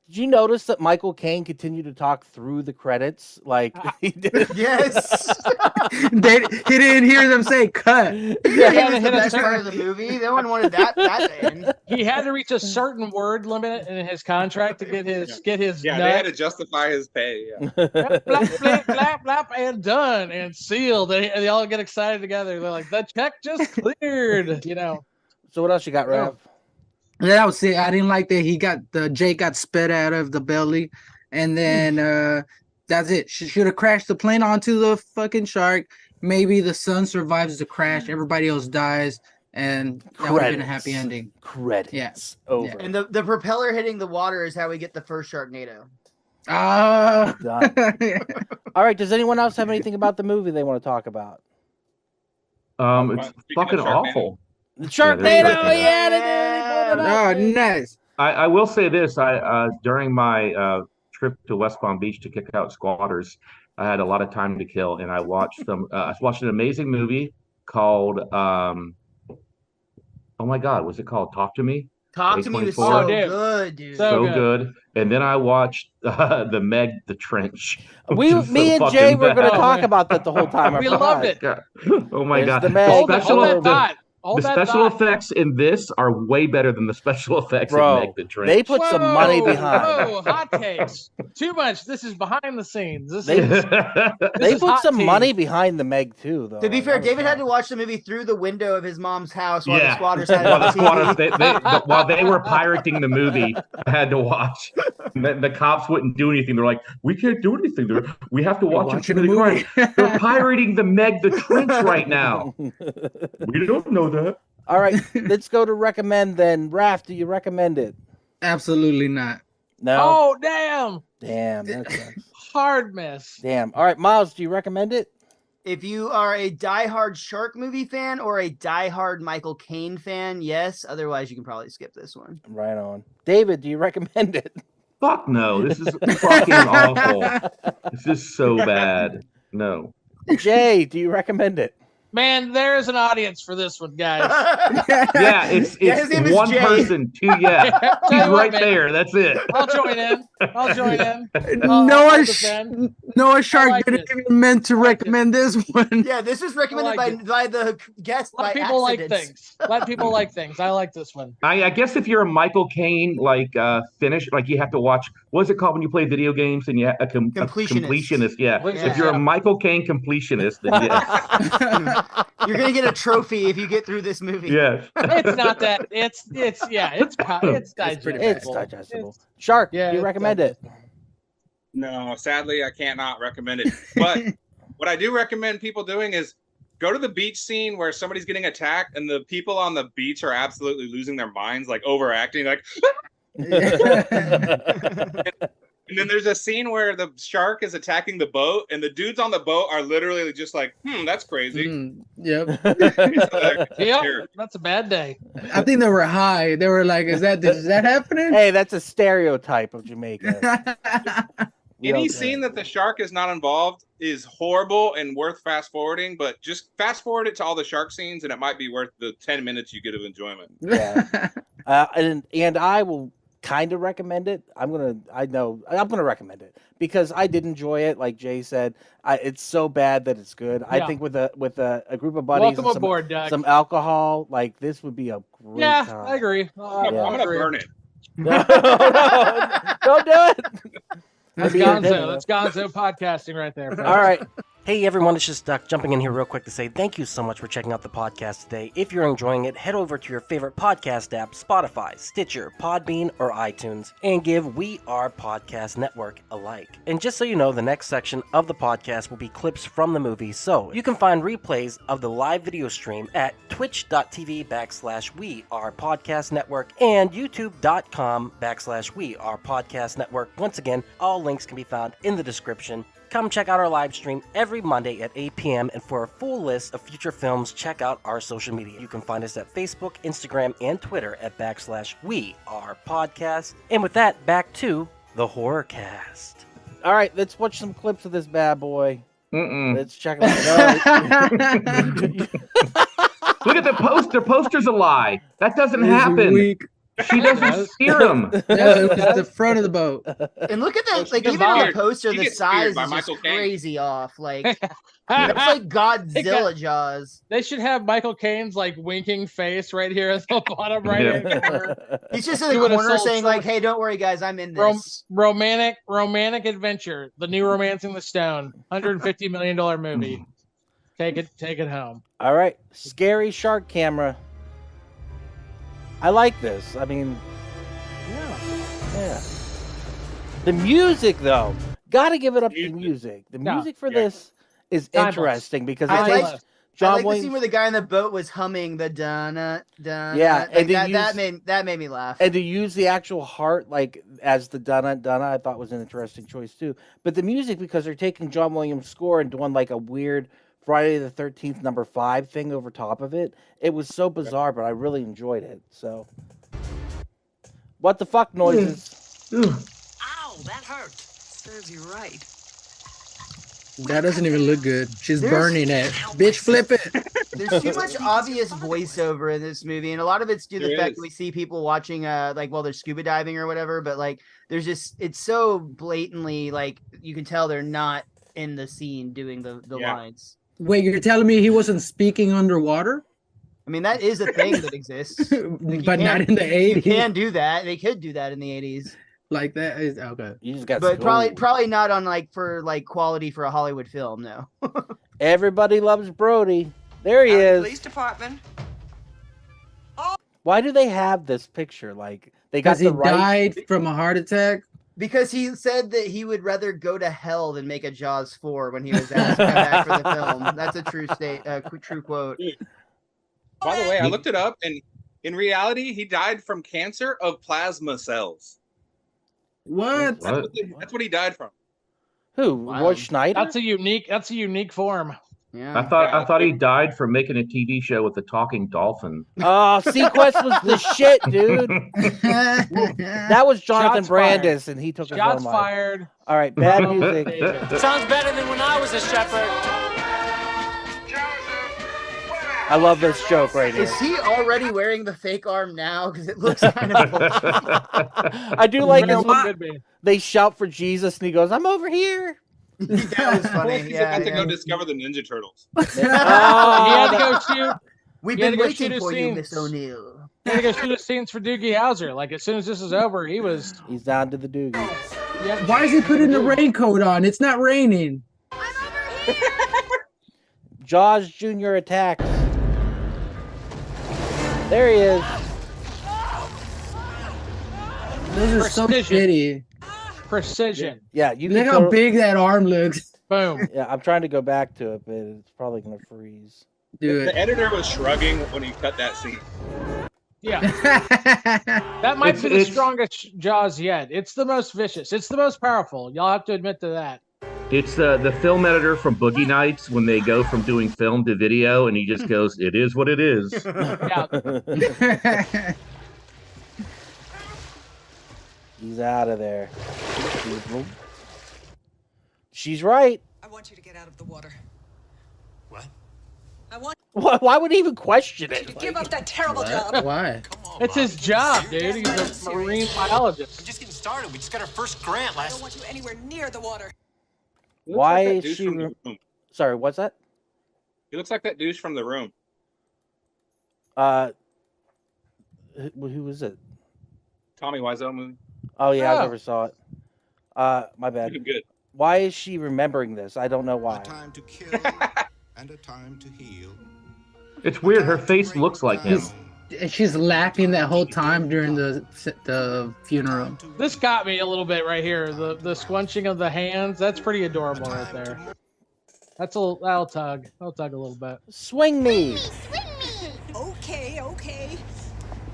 Did you notice that Michael Caine continued to talk through the credits like he did? Yes. He didn't hear them say cut. Yeah, Yeah, it was the hit a best certain- part of the movie. No one wanted that to end. He had to reach a certain word limit in his contract to get his Yeah, they nut. had to justify his pay. Yeah. Blap, blap, blap, blap, and done and sealed. They all get excited together. They're like, the check just cleared. So what else you got, Rev? That was it. I didn't like that Jake got spit out of the belly. And then that's it. She should have crashed the plane onto the fucking shark. Maybe the son survives the crash. Everybody else dies. And that would have been a happy ending. Credits. Yes. Over. Yeah. And the propeller hitting the water is how we get the first Sharknado. Done. All right. Does anyone else have anything about the movie they want to talk about? It's Speaking fucking of Sharknado. awful. The Sharknado, Sharknado. Oh, nice. I will say this. I during my trip to West Palm Beach to kick out squatters, I had a lot of time to kill, and I watched I watched an amazing movie called oh my God, what's it called? Talk to Me. Talk to Me was A24. so Oh, dude. good, dude. So So good. And then I watched the Meg the Trench. which is so Me and fucking Jay were going to bad. talk about that the whole time. I We forgot. loved it. God. Oh my There's God. the Meg. Hold special that thought. The special effects in this are way better than the special effects in Bro, Meg the Trench. they put some money behind. Whoa, hot takes. Too much. This is behind the scenes. This They- is They is put hot some tea. money behind the Meg too, though. To be Like, fair, that was David had fun. to watch the movie through the window of his mom's house while the Yeah. squatters had it While on the squatters, TV. while they were pirating the movie, I had to watch. The cops wouldn't do anything. They're like, "We can't do anything. We have to watch watching it." a movie. They're pirating the Meg the Trench right now. We don't know that. All right, let's go to recommend then. Raph, do you recommend it? Absolutely not. No. Oh, damn. Damn. That sucks. Hard miss. Damn. All right, Miles, do you recommend it? If you are a diehard shark movie fan or a diehard Michael Caine fan, yes. Otherwise, you can probably skip this one. Right on. David, do you recommend it? Fuck no. This is fucking awful. This is so bad. No. Jay, do you recommend it? Man, there's an audience for this one, guys. Yeah, it's Yeah, his name is one Jay. person. Two. Yeah, Tell he's you what, right man. there. That's it. I'll join in. I'll Noah, defend. Noah Shark like didn't it. even meant to I like recommend this one. Yeah, this was recommended like by the guest Let by people like accident. things. Let people like things. I like this one. I guess if you're a Michael Caine finish, like you have to watch. What's it called when you play video games and you a Completionist. completionist? Yeah. Yeah. If you're a Michael Caine completionist, then yes. You're gonna get a trophy if you get through this movie. Yes. It's not that. It's digestible. It's digestible. Shark, Yeah, do you it's recommend it? No, sadly, I can't not recommend it. But what I do recommend people doing is go to the beach scene where somebody's getting attacked and the people on the beach are absolutely losing their minds, like overacting, like. And then there's a scene where the shark is attacking the boat, and the dudes on the boat are literally just like, that's crazy. Yep. Yep, that's a bad day. I think they were high. They were like, is that happening? Hey, that's a stereotype of Jamaica. Any scene that the shark is not involved is horrible and worth fast forwarding, but just fast forward it to all the shark scenes, and it might be worth the 10 minutes you get of enjoyment. Yeah. And I will kind of recommend it. I'm gonna recommend it because I did enjoy it. Like Jay said, it's so bad that it's good. I think with a group of buddies, Welcome aboard, Doug. some alcohol, like this would be a great time. I agree. I'm gonna burn it. No, don't do it. That's Gonzo podcasting right there. Folks. All right. Hey everyone, it's just Duck jumping in here real quick to say thank you so much for checking out the podcast today. If you're enjoying it, head over to your favorite podcast app, Spotify, Stitcher, Podbean, or iTunes, and give We Are Podcast Network a like. And just so you know, the next section of the podcast will be clips from the movie, so you can find replays of the live video stream at twitch.tv/We Are Podcast Network and youtube.com/We Are Podcast Network. Once again, all links can be found in the description. Come check out our live stream every Monday at 8 p.m. And for a full list of future films, check out our social media. You can find us at Facebook, Instagram, and Twitter at /We Are Podcast. And with that, back to the Horrorcast. All right, let's watch some clips of this bad boy. Let's check them out. Look at the poster. Poster's a lie. That doesn't happen. She doesn't steer him. That's the front of the boat. And look at that, like even on the poster, the size is just crazy off. Like it's like Godzilla Jaws. They should have Michael Caine's like winking face right here at the bottom right hand corner. He's just in the corner saying like, "Hey, don't worry, guys, I'm in this." Romantic adventure, the new Romancing the Stone, $150 million movie. Take it home. All right, scary shark camera. I like this. I mean, yeah. The music, though, gotta give it up to the music. The music for this is interesting because I like John the Williams. scene where the guy on the boat was humming the dun. Yeah, like and that made me laugh. And to use the actual heart like as the dun, I thought was an interesting choice too. But the music, because they're taking John Williams' score and doing like a weird Friday the 13th #5 thing over top of it. It was so bizarre, but I really enjoyed it. So, what the fuck noises? Ow, that hurt. Serves you right. That doesn't even look good. She's burning it. Bitch, flip it. There's too much obvious voiceover in this movie, and a lot of it's due to the fact that we see people watching, like while they're scuba diving or whatever. But like, there's just it's so blatantly like you can tell they're not in the scene doing the lines. Wait, you're telling me he wasn't speaking underwater? I mean, that is a thing that exists. But not in the 80s. You can do that. They could do that in the 80s. Like that is okay. You just got but probably not on like for like quality for a Hollywood film, no. Everybody loves Brody. There he is. Police department. Why do they have this picture? Like they got he died from a heart attack? Because he said that he would rather go to hell than make a Jaws 4 when he was asked to come back for the film. That's a true quote. By the way, I looked it up, and in reality, he died from cancer of plasma cells. What? That's what he died from. Who? Roy Schneider? That's a unique form. Yeah. I thought he died from making a TV show with the talking dolphin. Oh, Sequest was the shit, dude. That was Jonathan Brandis, and he took his own life. Shots fired. All right, bad music. Sounds better than when I was a shepherd. I love this joke right here. Is he already wearing the fake arm now? Because it looks kind of I do like his they shout for Jesus, and he goes, "I'm over here." That was funny. He's about to go discover the Ninja Turtles. He had to go shoot. We've been waiting for you, Miss O'Neill. He had to go shoot his scenes for Doogie Howser. Like as soon as this is over, he's down to the Doogie. Yeah. Why is he putting the raincoat on? It's not raining. Jaws Jr. attacks. There he is. This is so shitty. Precision. Yeah, you look how big that arm looks. Boom. Yeah, I'm trying to go back to it, but it's probably gonna freeze. The editor was shrugging when he cut that scene. Yeah. That might be the strongest Jaws yet. It's the most vicious. It's the most powerful. Y'all have to admit to that. It's the film editor from Boogie Nights when they go from doing film to video, and he just goes, "It is what it is." Yeah. He's out of there. She's right. I want you to get out of the water. What? I want Why would he even question it? you to give up that terrible job. Why? Come It's his job, dude. He's a marine biologist. We're just getting started. We just got our first grant I last. don't want you anywhere near the water. Why that is douche she? from the room. Sorry, what's that? He looks like that douche from The Room. Who is it? Tommy Wiseau movie. Oh yeah, I Oh. never saw it. My bad. Pretty good. Why is she remembering this? I don't know why. time to kill and a time to heal. It's weird. Her face looks like him. And she's laughing that whole time during the funeral. This got me a little bit right here. The squunching of the hands. That's pretty adorable right there. That's that'll tug. That'll tug a little bit. Swing me. Okay, okay.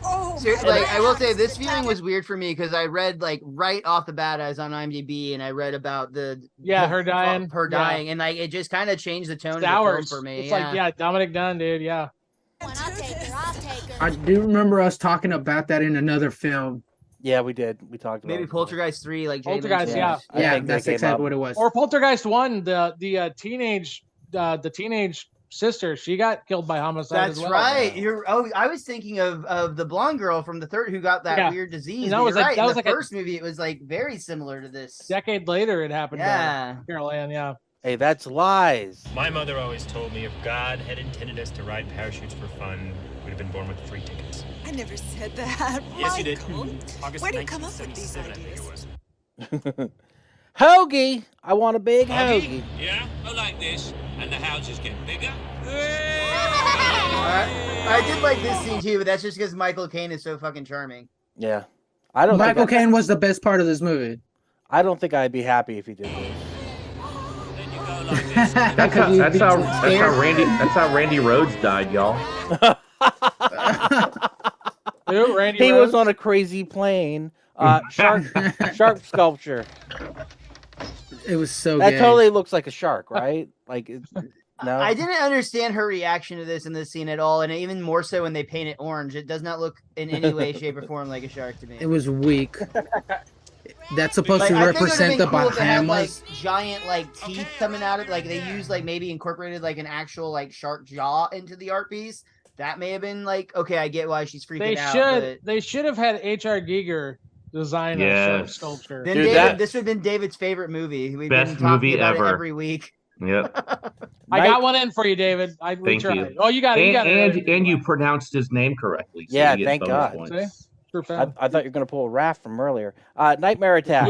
Oh, Seriously, like, I will say this viewing was weird for me because I read like right off the bat, I was on IMDb and I read about her dying, and like it just kind of changed the tone of the film for me. It's like Dominic Dunn, dude. Yeah. I do remember us talking about that in another film. Yeah, we did. We talked about maybe it. Poltergeist 3, like Jay Poltergeist, mentioned. Yeah, think that's that came exactly up. what it was. Or Poltergeist 1, the teenage sister, she got killed by homicide. That's as well. right. I was thinking of the blonde girl from the third who got that weird disease. That But was you're like- right. that In was the like a- first movie, it was like very similar to this. Decade later, it happened. Yeah. To Carol Ann, yeah. Hey, that's lies. My mother always told me if God had intended us to ride parachutes for fun, we'd have been born with free tickets. I never said that. Yes, you did. Michael. August Where do you come up with these 1977, I think it ideas? was. Hoagie. I want a big hoagie. Yeah, I like this. And the house is getting bigger. I did like this scene too, but that's just because Michael Caine is so fucking charming. Yeah. I don't. Michael Caine was the best part of this movie. I don't think I'd be happy if he did this. That's how Randy Rhodes died, y'all. Who? Randy He Rhodes? was on a crazy plane. Shark sculpture. It was so That gay. totally looks like a shark, right? Like, no. I didn't understand her reaction to this in this scene at all, and even more so when they paint it orange. It does not look in any way, shape, or form like a shark to me. It was weak. That's supposed to I think it would've represent the been cool if it had, like, Bahamas. giant like teeth coming out of it. Like they used like maybe incorporated like an actual like shark jaw into the art piece. That may have been like, okay, I get why she's freaking out. They should have had H.R. Giger design a shark sculpture. Then David, this would have been David's favorite movie. We've Best been talking movie about ever. it every week. Yep. I got one in for you, David. I Thank retried. you. Oh, you got it. You got it. And you pronounced his name correctly. So Yeah, you get thank bonus God. points. I thought you were going to pull a Raph from earlier. Nightmare Attack.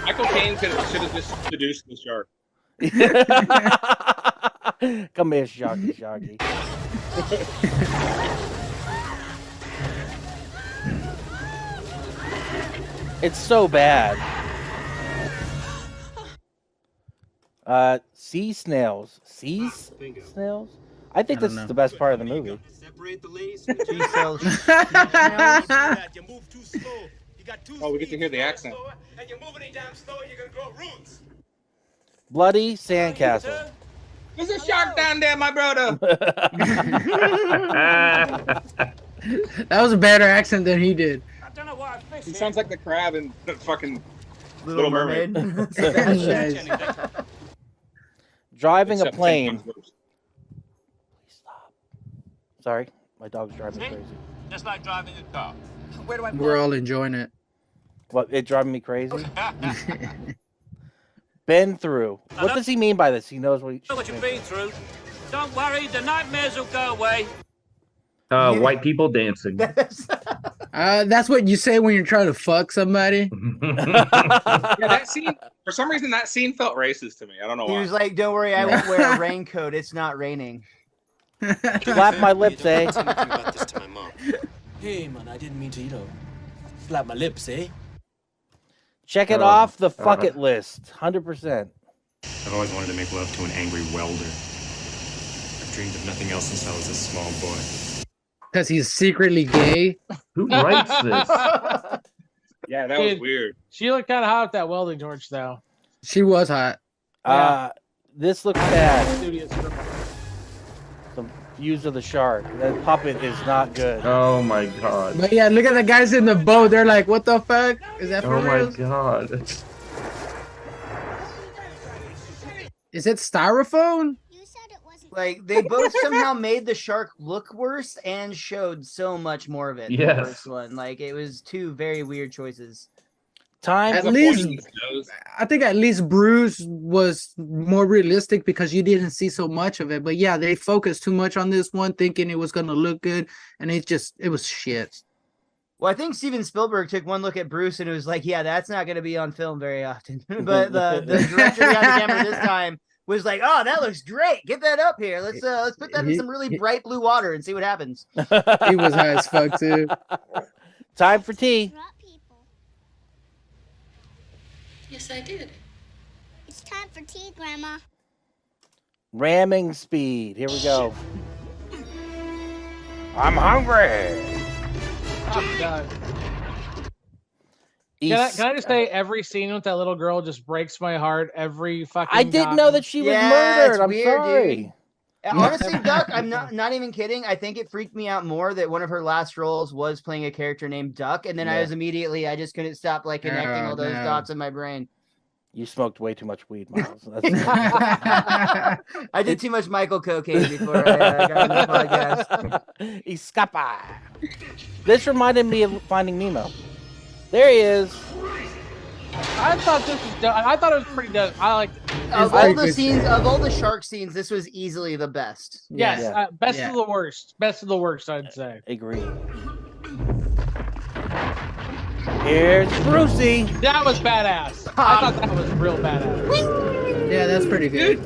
Michael Caine should have just seduced the shark. Come here, Sharky. It's so bad. Sea snails. Sea snails? I think this is the best part of the movie. Oh, we get to hear the accent. Bloody Sandcastle. There's a shark down there, my brother. That was a better accent than he did. He sounds like the crab in the fucking Little Little Mermaid. Mermaid. Driving Except a plane. 10 times worse. Sorry, my dog's driving me crazy. Just like driving a car. Where do I We're all enjoying it. What? It driving me crazy? Been through. What does he mean by this? He knows what he. Know what you've been through. Don't worry, the nightmares will go away. White people dancing. That's what you say when you're trying to fuck somebody. Yeah, that scene. For some reason, that scene felt racist to me. I don't know He why. was like, "Don't worry, I won't wear a raincoat. It's not raining." Slap my lips, eh? Hey, man, I didn't mean to, slap my lips, eh? Check it off the fuck it list. 100%. I've always wanted to make love to an angry welder. I've dreamed of nothing else since I was a small boy. Because he's secretly gay. Who writes this? Yeah, that was Dude, weird. She looked kind of hot with that welding torch, though. She was hot. This looks bad. Studious. Some views of the shark. That puppet is not good. Oh my god. But yeah, look at the guys in the boat. They're like, what the fuck? Is that for Oh my real? god. Is it styrofoam? Like they both somehow made the shark look worse and showed so much more of it. in Yes. The first one, like it was two very weird choices. Time At least, I think at least Bruce was more realistic because you didn't see so much of it. But yeah, they focused too much on this one, thinking it was gonna look good, and it was shit. Well, I think Steven Spielberg took one look at Bruce and it was like, yeah, that's not going to be on film very often. But the director behind the camera this time was like, oh, that looks great. Get that up here. Let's put that in some really bright blue water and see what happens. He was high as fuck too. Time for tea. Yes, I did. It's time for tea, Grandma. Ramming speed. Here we go. I'm hungry. Oh, God. Can I just say every scene with that little girl just breaks my heart every fucking I didn't time. know that she was murdered. I'm sorry. Dude. Honestly, Duck, I'm not even kidding. I think it freaked me out more that one of her last roles was playing a character named Duck, and then I just couldn't stop like connecting all those dots in my brain. You smoked way too much weed, Miles. I did too much Michael cocaine before I got on the podcast. Escapa. This reminded me of Finding Nemo. There he is. I thought this was dope. I thought it was pretty dope. I like of all the scenes, of all the shark scenes, this was easily the best. Yes, best of the worst. Best of the worst, I'd say. Agree. Here's Brucey. That was badass. I thought that was real badass. Yeah, that's pretty good.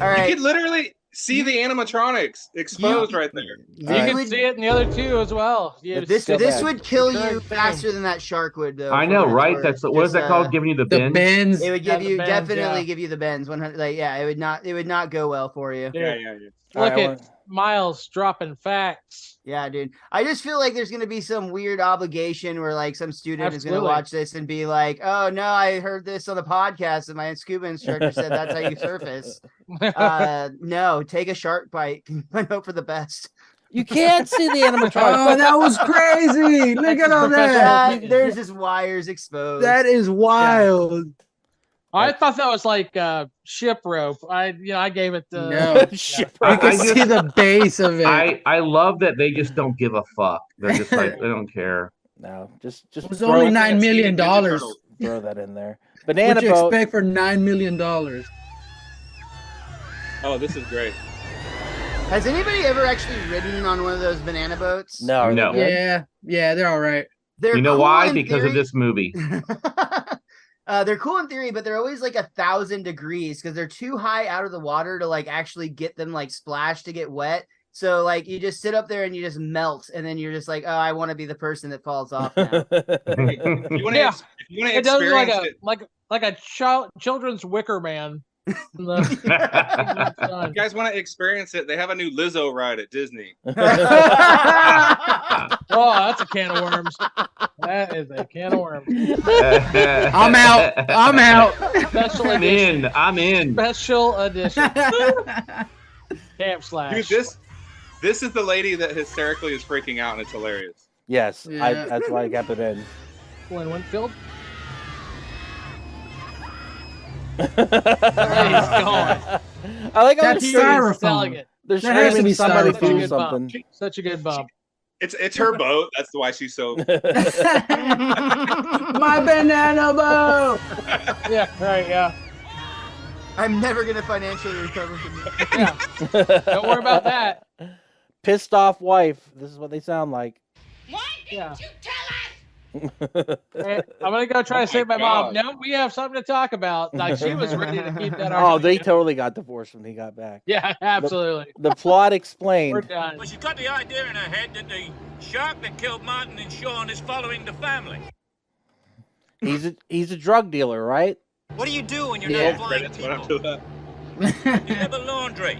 All right. You could literally see the animatronics exposed right there. You can see it in the other two as well. This would kill you faster than that shark would, though. I know, right? That's what is that called? Giving you the bends? It would give you definitely give you the bends. 100. Like, yeah, it would not go well for you. Yeah. Look at Miles dropping facts. Yeah, dude. I just feel like there's going to be some weird obligation where like some student is going to watch this and be like, "Oh no, I heard this on the podcast and my scuba instructor said that's how you surface." No, take a shark bite and hope for the best. You can't see the animatronic. Oh, that was crazy! Look at all that. There's just wires exposed. That is wild. I thought that was like ship rope. I gave it the ship rope. You can see the base of it. I love that they just don't give a fuck. They're just like they don't care. No, just it was only $9 million. Throw that in there. Banana What'd you boat. expect for $9 million? Oh, this is great. Has anybody ever actually ridden on one of those banana boats? No. Yeah, they're all right. They're you know cool why? in Because theory. of this movie. They're cool in theory, but they're always like 1,000 degrees because they're too high out of the water to like actually get them like splashed to get wet. So like you just sit up there and you just melt, and then you're just like, oh, I want to be the person that falls off now. It does like a children's Wicker Man. You guys want to experience it? They have a new Lizzo ride at Disney. Oh, that's a can of worms. That is a can of worms. I'm out. I'm in. Special edition. Camp Slash. Dude, this is the lady that hysterically is freaking out, and it's hilarious. Yes, that's why I kept it in. Glenn Winfield. He's going. I like how that's styrofoam. They're that has to be somebody styrofoam. do something. Such a good bump. It's her boat. That's why she's so. My banana boat. Yeah. Right. Yeah. I'm never gonna financially recover from this. Yeah. Don't worry about that. Pissed off wife. This is what they sound like. Why didn't you tell us? Hey, I'm gonna go try to save my mom. No, we have something to talk about. Like she was ready to keep that. Oh, they totally got divorced when he got back. Yeah, absolutely. The plot explained. We're done. Well, she's got the idea in her head that the shark that killed Martin and Sean is following the family. He's a drug dealer, right? What do you do when you're Yeah. not flying people? You have a laundry.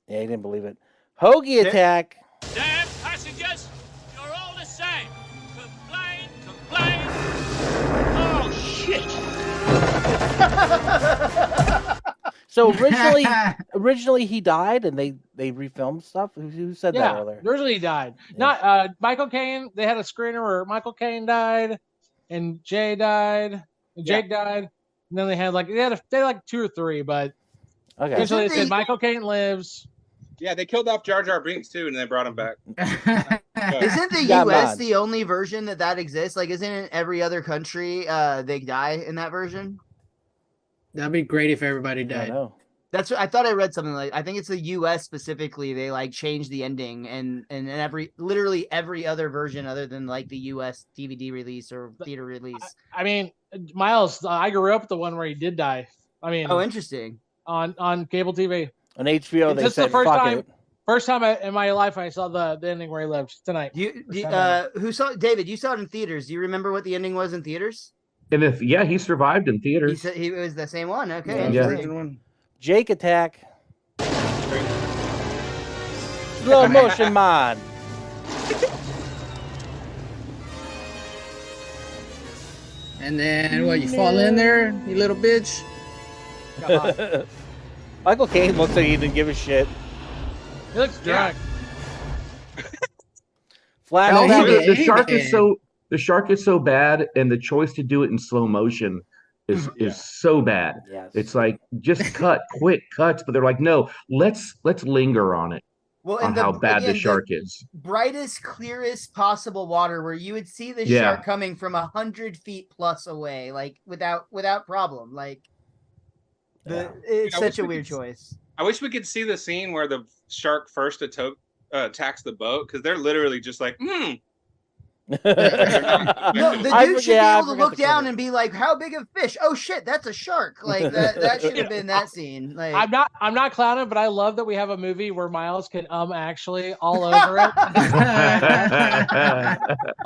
Yeah, he didn't believe it. Hoagie attack. Damn passengers, you're all the same. Complain. Oh, shit. So originally he died, and they refilmed stuff. Who said that earlier? Originally he died. Not Michael Caine. They had a screener where Michael Caine died, and Jay died, and Jake died, and then they had like 2 or 3, but Okay. Essentially, they said Michael Caine lives. Yeah, they killed off Jar Jar Binks too, and they brought him back. Isn't the Yeah, U.S. man. the only version that exists? Like, isn't it every other country they die in that version? That'd be great if everybody I died. know. That's what I thought. I read something like I think it's the U.S. specifically. They like changed the ending, and literally every other version other than like the U.S. DVD release or theater release. I mean, Miles, I grew up with the one where he did die. I mean, Oh, interesting. On cable TV. On HBO, they This is said, the first fuck time. it. First time in my life I saw the ending where he lived tonight. Who saw David? You saw it in theaters. Do you remember what the ending was in theaters? And he survived in He theaters. said it was the same one. Okay, Yeah. interesting. Jake attack. Slow motion mod. And then what? You fall in there, you little bitch. Michael Caine looks like he didn't give a shit. He looks drunk. Flat No, out. he the did. shark is so bad, and the choice to do it in slow motion is so bad. Yes. It's like just cut, quick cuts, but they're like, no, let's linger on it, Well, on and how bad the shark is. Brightest, clearest possible water where you would see the Yeah. shark coming from 100 feet plus away, like without problem. Like it's I such wish a we weird could- choice. I wish we could see the scene where the shark first attacks the boat, because they're literally just like, No, the dude should be able to look down and be like, "How big of a fish? Oh shit, that's a shark!" Like that should have been that scene. Like I'm not clowning, but I love that we have a movie where Miles can actually all over it.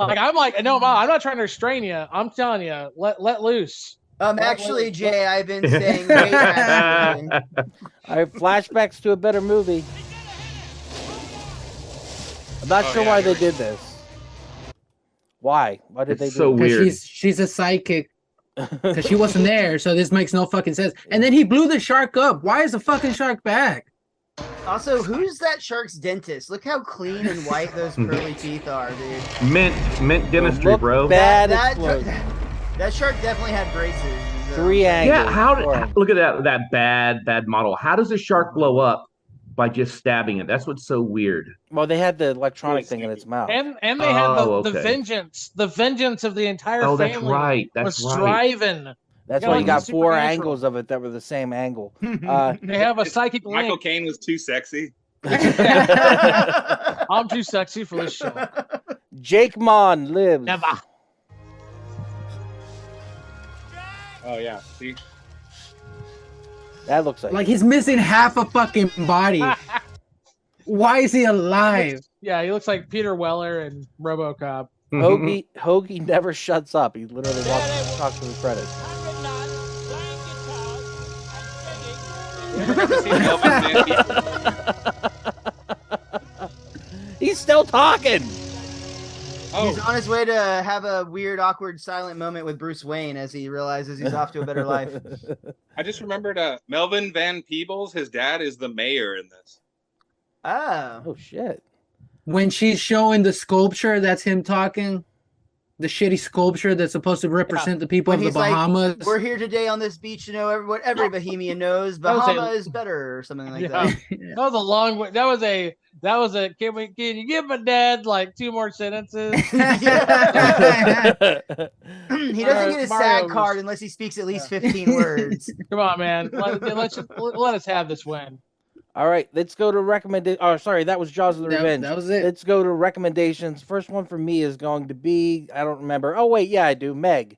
Like I'm like, no, Miles, I'm not trying to restrain you. I'm telling you, let loose. Actually, Jay, I've been saying way faster. All right, flashbacks to a better movie. I'm not sure why they did this. Why? Why did they do so this? weird. She's a sidekick. Because she wasn't there, so this makes no fucking sense. And then he blew the shark up. Why is the fucking shark back? Also, who's that shark's dentist? Look how clean and white those pearly teeth are, dude. Mint dentistry, Look bro. bad That explosion. that shark definitely had braces. 3 angles. Yeah, look at that bad model. How does a shark blow up by just stabbing it? That's what's so weird. Well, they had the electronic thing in its mouth. And they had the okay. vengeance of the entire Oh, family. that's right. That's was right. striving. That's You why know, you got it's 4 supernatural. angles of it that were the same angle. They have a psychic Michael link. Caine was too sexy. I'm too sexy for this show. Jake Mon lives. Never. Oh yeah, see. That looks like Like he's missing half a fucking body. Why is he alive? Yeah, he looks like Peter Weller and RoboCop. Hoagie never shuts up. He literally wants to talk to the credits. He's still talking. He's on his way to have a weird, awkward, silent moment with Bruce Wayne as he realizes he's off to a better life. I just remembered Melvin Van Peebles, his dad, is the mayor in this. Oh shit. When she's showing the sculpture, that's him talking. The shitty sculpture that's supposed to represent the people When of the he's like, Bahamas. we're here today on this beach to know what every Bohemian knows. That was Bahama a- is better, or something like Yeah. that. That was a long way. That was a. Can you give my dad like 2 more sentences? He doesn't get his Mario SAG card was- unless he speaks at least 15 words. Come on, man. Let us have this win. All right, let's go to recommendation. Oh, sorry, that was Jaws of the Revenge. that was it. Let's go to recommendations. First one for me is going to be, I don't remember. Oh, wait, yeah, I do. Meg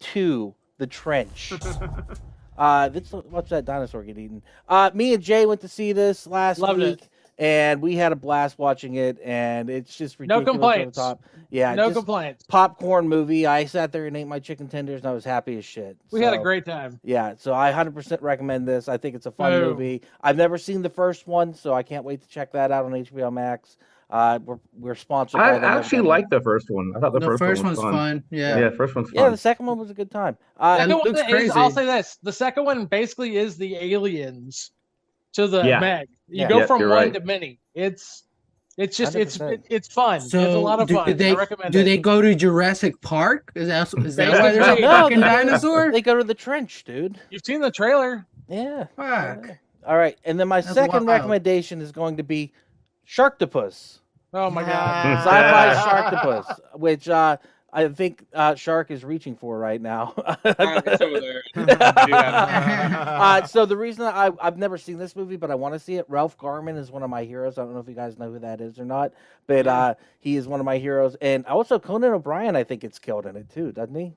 2, The Trench. What's that dinosaur get eaten? Me and Jay went to see this last Loved week. it. And we had a blast watching it, and it's just No ridiculous. complaints. Over the top. Yeah, No just complaints. Popcorn movie. I sat there and ate my chicken tenders, and I was happy as shit. We had a So, great time. Yeah, so I 100% recommend this. I think it's a fun Boom. movie. I've never seen the first one, so I can't wait to check that out on HBO Max. We're sponsored by I them. actually liked the first one. I thought the first one was one's fun. Yeah. Yeah, first one's Yeah, fun. the second one was a good time. Second one looks is- crazy. I'll say this: the second one basically is the aliens to the Yeah. Meg. You Yeah. go Yep, from you're one right. to many. It's just 100%. it's fun. So it's a lot of do fun. they I recommend do it. they go to Jurassic Park? Is that why there's a No, fucking they- dinosaur? They go to the trench, dude. You've seen the trailer. Yeah. Fuck. All right, and then my That's second wild. recommendation is going to be Sharktopus. Oh my god. Sci-fi Sharktopus, which I think Shark is reaching for right now. It's over there. So the reason I've never seen this movie, but I want to see it. Ralph Garman is one of my heroes. I don't know if you guys know who that is or not, but he is one of my heroes. And also Conan O'Brien, I think it's killed in it too, doesn't he?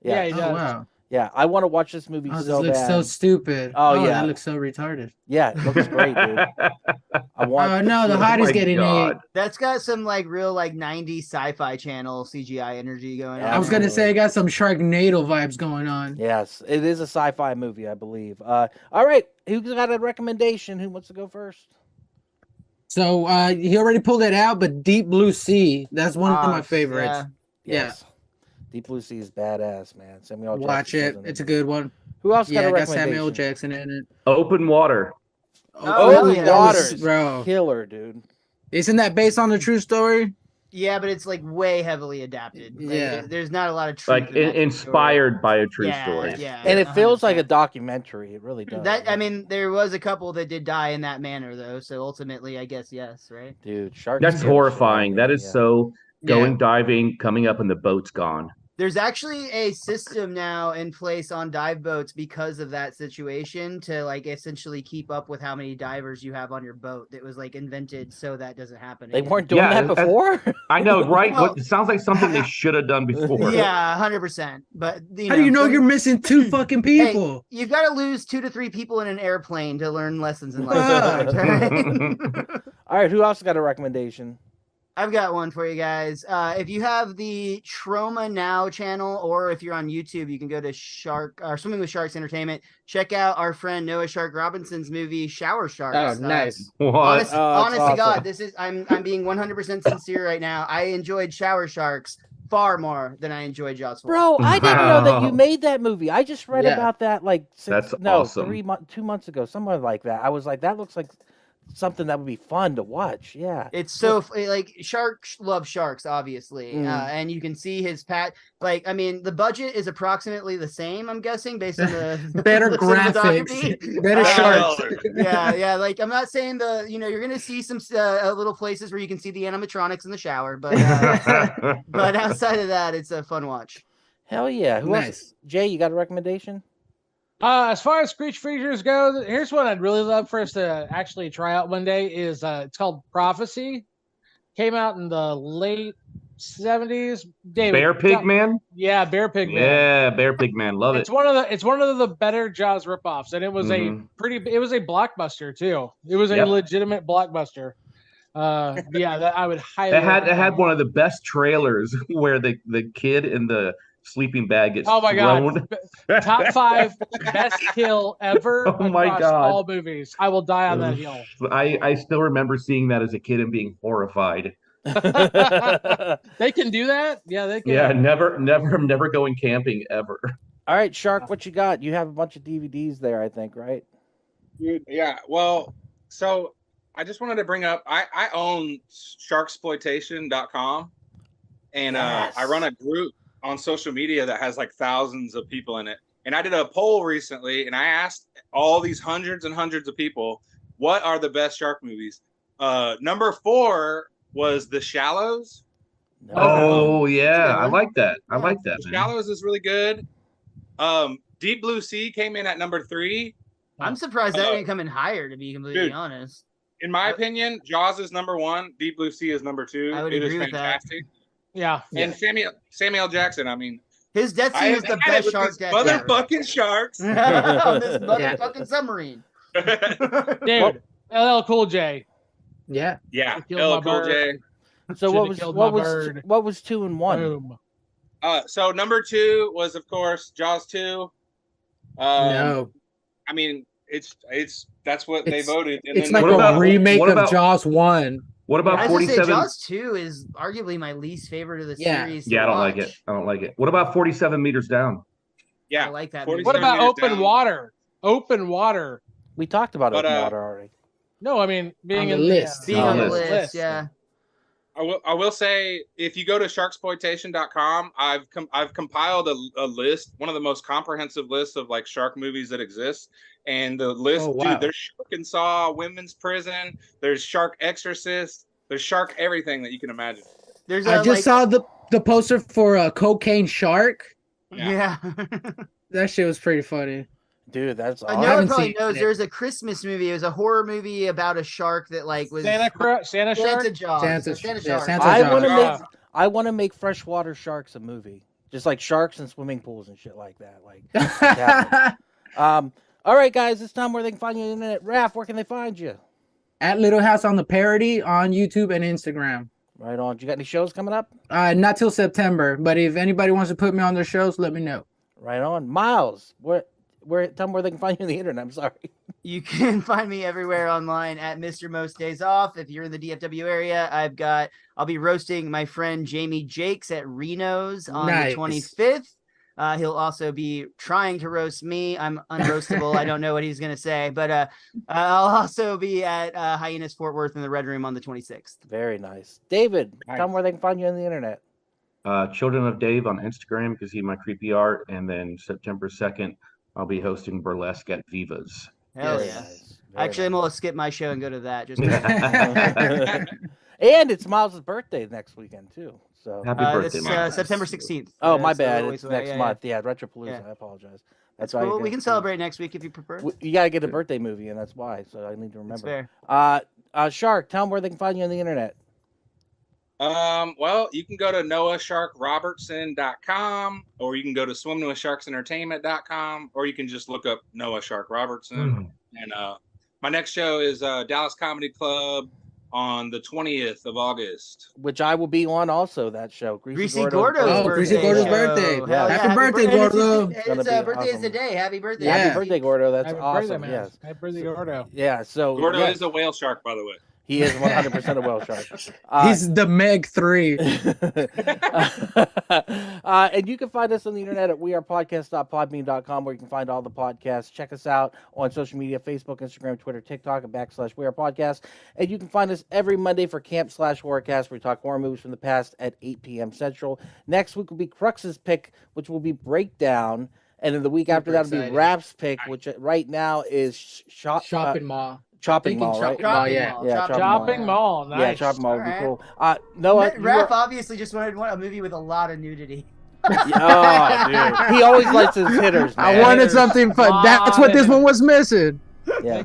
Yeah, he does. Oh, wow. Yeah, I want to watch this movie Oh, this so looks bad. so stupid. Oh, yeah. That looks so retarded. Yeah, it looks great, dude. I want. Oh no, the hottie's getting ate. That's got some like real like 90s sci-fi channel CGI energy going on. I was gonna say, I got some Sharknado vibes going on. Yes, it is a sci-fi movie, I believe. All right, who's got a recommendation? Who wants to go first? So he already pulled it out, but Deep Blue Sea, that's one of my favorites. Yes. Deep Blue Sea is badass, man. Samuel Jackson Watch it. in It's a good one. Who else got a got recommendation? Samuel Jackson in it. Open Water. Oh, yeah. Waters, Bro. killer, dude. Isn't that based on the true story? Yeah, but it's like way heavily adapted. Like, Yeah. there's not a lot of truth. Like in that inspired by a true Yeah, story. Yeah, And it feels like a documentary. It really does. That I mean, there was a couple that did die in that manner, though. So ultimately, I guess yes, right? Dude, sharks. That's horrifying. That is so going diving, coming up, and the boat's gone. There's actually a system now in place on dive boats because of that situation to like essentially keep up with how many divers you have on your boat. That was like invented so that doesn't happen. They again. weren't doing that before. I know, right? Well- It sounds like something they should have done before. Yeah, 100%. But How do you know you're missing two fucking Hey, people? you've got to lose 2 to 3 people in an airplane to learn lessons in life. All right, who else got a recommendation? I've got one for you guys. If you have the Trauma Now channel, or if you're on YouTube, you can go to Swimming with Sharks Entertainment. Check out our friend Noah Shark Robinson's movie Shower Sharks. Oh, nice. Honest, Oh, honest that's to God, awesome. this is I'm being 100% sincere right now. I enjoyed Shower Sharks far more than I enjoyed Jaws 4. Bro, I didn't know that you made that movie. I just read Yeah. about that like That's awesome. 2 months ago, somewhere like that. I was like, that looks like something that would be fun to watch. Yeah, It's so like sharks love sharks, obviously, Mm. and you can see his Like, I mean, the budget is approximately the same. I'm guessing based on the Better the graphics, cinematography. better sharks. Yeah. Like, I'm not saying you're gonna see some little places where you can see the animatronics in the shower, but but outside of that, it's a fun watch. hell yeah. Who else? Nice. Jay, you got a recommendation? As far as Screech features go, here's one I'd really love for us to actually try out one day. Is it's called Prophecy. Came out in the late 70s. David, Bear Pig Man? Yeah, Bear Pig Man. Yeah, Bear Pig Man. Love it. It's one of the better Jaws ripoffs, and it was it was a blockbuster too. It was a legitimate blockbuster. Yeah, I would highly. It had one of the best trailers where the kid in the sleeping bag gets Oh my thrown. god! Top 5 best kill ever. Oh my across God. all movies. I will die on that hill. I still remember seeing that as a kid and being horrified. They can do that. Yeah, they can. Yeah, never going camping ever. All right, Shark, what you got? You have a bunch of DVDs there, I think, right? Yeah. Well, so I just wanted to bring up I own sharksploitation.com, and I run a group on social media that has like thousands of people in it. And I did a poll recently, and I asked all these hundreds and hundreds of people, what are the best shark movies? Number 4 was The Shallows. Oh yeah, I like that. I like that. The Man. Shallows is really good. Deep Blue Sea came in at number 3. I'm surprised that didn't come in higher, to be completely dude, honest. In my opinion, Jaws is number 1. Deep Blue Sea is number 2. I would It is agree with that. fantastic. Yeah. And Samuel Jackson, I mean, His death I scene have is the had it best with shark these death ever. motherfucking sharks. On this motherfucking submarine. Dude, LL Cool J. Yeah. Yeah, Killed LL my Cool J. So Should've killed my bird. what was 2 and 1? Boom. So number 2 was, of course, Jaws 2. No. I mean, that's what they voted. And It's then like a remake of Jaws 1. What about I was gonna say 47? Jaws 2 is arguably my least favorite of the series. Yeah, I don't like it. I don't like it. What about 47 meters down? Yeah, I like that. What about Open Water? Open Water. We talked about But, Open Water already. No, I mean being On in the list. Being on the list, yeah. I will say, if you go to sharksploitation.com, I've compiled a list, one of the most comprehensive lists of like shark movies that exist. And the list, Oh, wow. dude, there's Shark and Saw Women's Prison. There's Shark Exorcist. There's Shark everything that you can imagine. There's I just saw the poster for a Cocaine Shark. Yeah. That shit was pretty funny. Dude, that's I awesome. know probably knows there's a Christmas movie. It was a horror movie about a shark that like was Santa Shark. Santa Jaws. Santa Santa yeah, Shark. Santa I Jaws. want to make freshwater sharks a movie, just like sharks and swimming pools and shit like that. Like, all right, guys, it's time where they can find you on the internet. Raph, where can they find you? At Little House on the Parody on YouTube and Instagram. Right on. Do you got any shows coming up? Not till September, but if anybody wants to put me on their shows, let me know. Right on. Miles, where tell them where they can find you on the internet. I'm sorry. You can find me everywhere online at Mr. Most Days Off. If you're in the DFW area, I'll be roasting my friend Jamie Jakes at Reno's on the 25th. He'll also be trying to roast me. I'm unroastable. I don't know what he's going to say, but I'll also be at Hyenas Fort Worth in the Red Room on the 26th. Very nice. David, tell them where they can find you on the internet. Children of Dave on Instagram, because he my creepy art, and then September 2nd, I'll be hosting Burlesque at Viva's. Hell yeah. Actually, I'm going to skip my show and go to that. Just and it's Miles' birthday next weekend, too. So Happy birthday, Miles. September 16th. Oh, my So bad. always It's next yeah, month. Yeah, Retropalooza. Yeah. I apologize. That's why you cool. get We can to- celebrate next week if you prefer. You got to get a birthday movie, and that's why. So I need to remember. fair. Shark, tell them where they can find you on the internet. Well, you can go to noahsharkrobertson.com, or you can go to swimwithsharksentertainment.com, or you can just look up Noah Shark Robertson. And my next show is Dallas Comedy Club on the 20th of August. Which I will be on also, that show. Greasy Gordo's birthday. Greasy Gordo's birthday. Hell yeah, Happy birthday, Gordo. It's Gonna be birthday is awesome. the day. Happy birthday. Happy Yeah. birthday, Gordo. That's Happy awesome. birthday, man. Yes. Happy birthday, Gordo. Yeah, so Gordo yes, is a whale shark, by the way. he is 100% a whale shark. He's the Meg 3. And you can find us on the internet at wearepodcast.podbean.com, where you can find all the podcasts. Check us out on social media, Facebook, Instagram, Twitter, TikTok, and /wearepodcast. And you can find us every Monday for Camp/Horrorcast, where we talk horror movies from the past at 8 p.m. Central. Next week will be Crux's pick, which will be Breakdown. And then the week after that will be Rap's pick, which right now is Shopping Mall. Chopping Mall, right? Shopping Mall. Nice. Yeah, Chopping Mall would be Alright. cool. Noah, Raph obviously just wanted a movie with a lot of nudity. oh, dude. He always likes his hitters, man. I wanted something fun. That's what this one was missing. Yeah.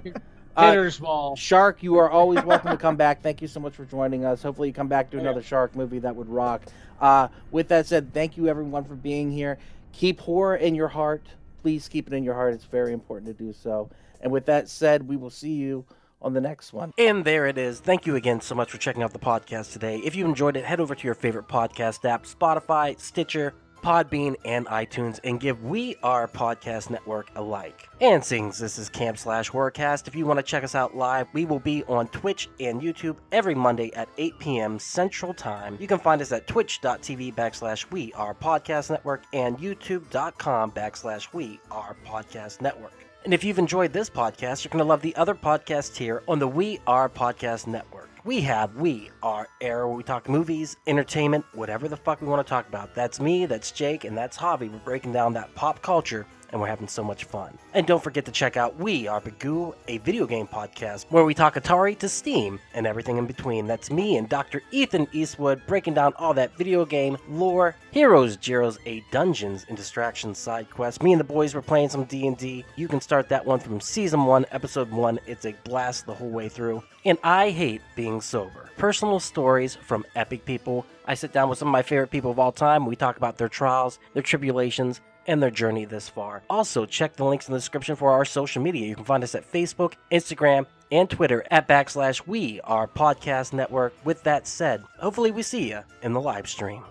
Hitters Mall. Shark, you are always welcome to come back. Thank you so much for joining us. Hopefully you come back to another Shark movie. That would rock. With that said, thank you everyone for being here. Keep horror in your heart. Please keep it in your heart. It's very important to do so. And with that said, we will see you on the next one. And there it is. Thank you again so much for checking out the podcast today. If you enjoyed it, head over to your favorite podcast app, Spotify, Stitcher, Podbean, and iTunes, and give We Are Podcast Network a like. And since this is Camp/Horrorcast, if you want to check us out live, we will be on Twitch and YouTube every Monday at 8 p.m. Central Time. You can find us at twitch.tv/We Are Podcast Network and youtube.com/We Are Podcast Network. And if you've enjoyed this podcast, you're going to love the other podcasts here on the We Are Podcast Network. We have We Are Air, where we talk movies, entertainment, whatever the fuck we want to talk about. That's me, that's Jake, and that's Javi. We're breaking down that pop culture, and we're having so much fun. And don't forget to check out We Are Bagu, a video game podcast, where we talk Atari to Steam and everything in between. That's me and Dr. Ethan Eastwood breaking down all that video game lore, heroes, Gyros, a Dungeons and Distractions side quest. Me and the boys were playing some D&D. You can start that one from Season 1, Episode 1. It's a blast the whole way through. And I hate being sober. Personal stories from epic people. I sit down with some of my favorite people of all time. We talk about their trials, their tribulations, and their journey this far. Also, check the links in the description for our social media. You can find us at Facebook, Instagram, and Twitter at /We Are Podcast Network. With that said, hopefully we see you in the live stream.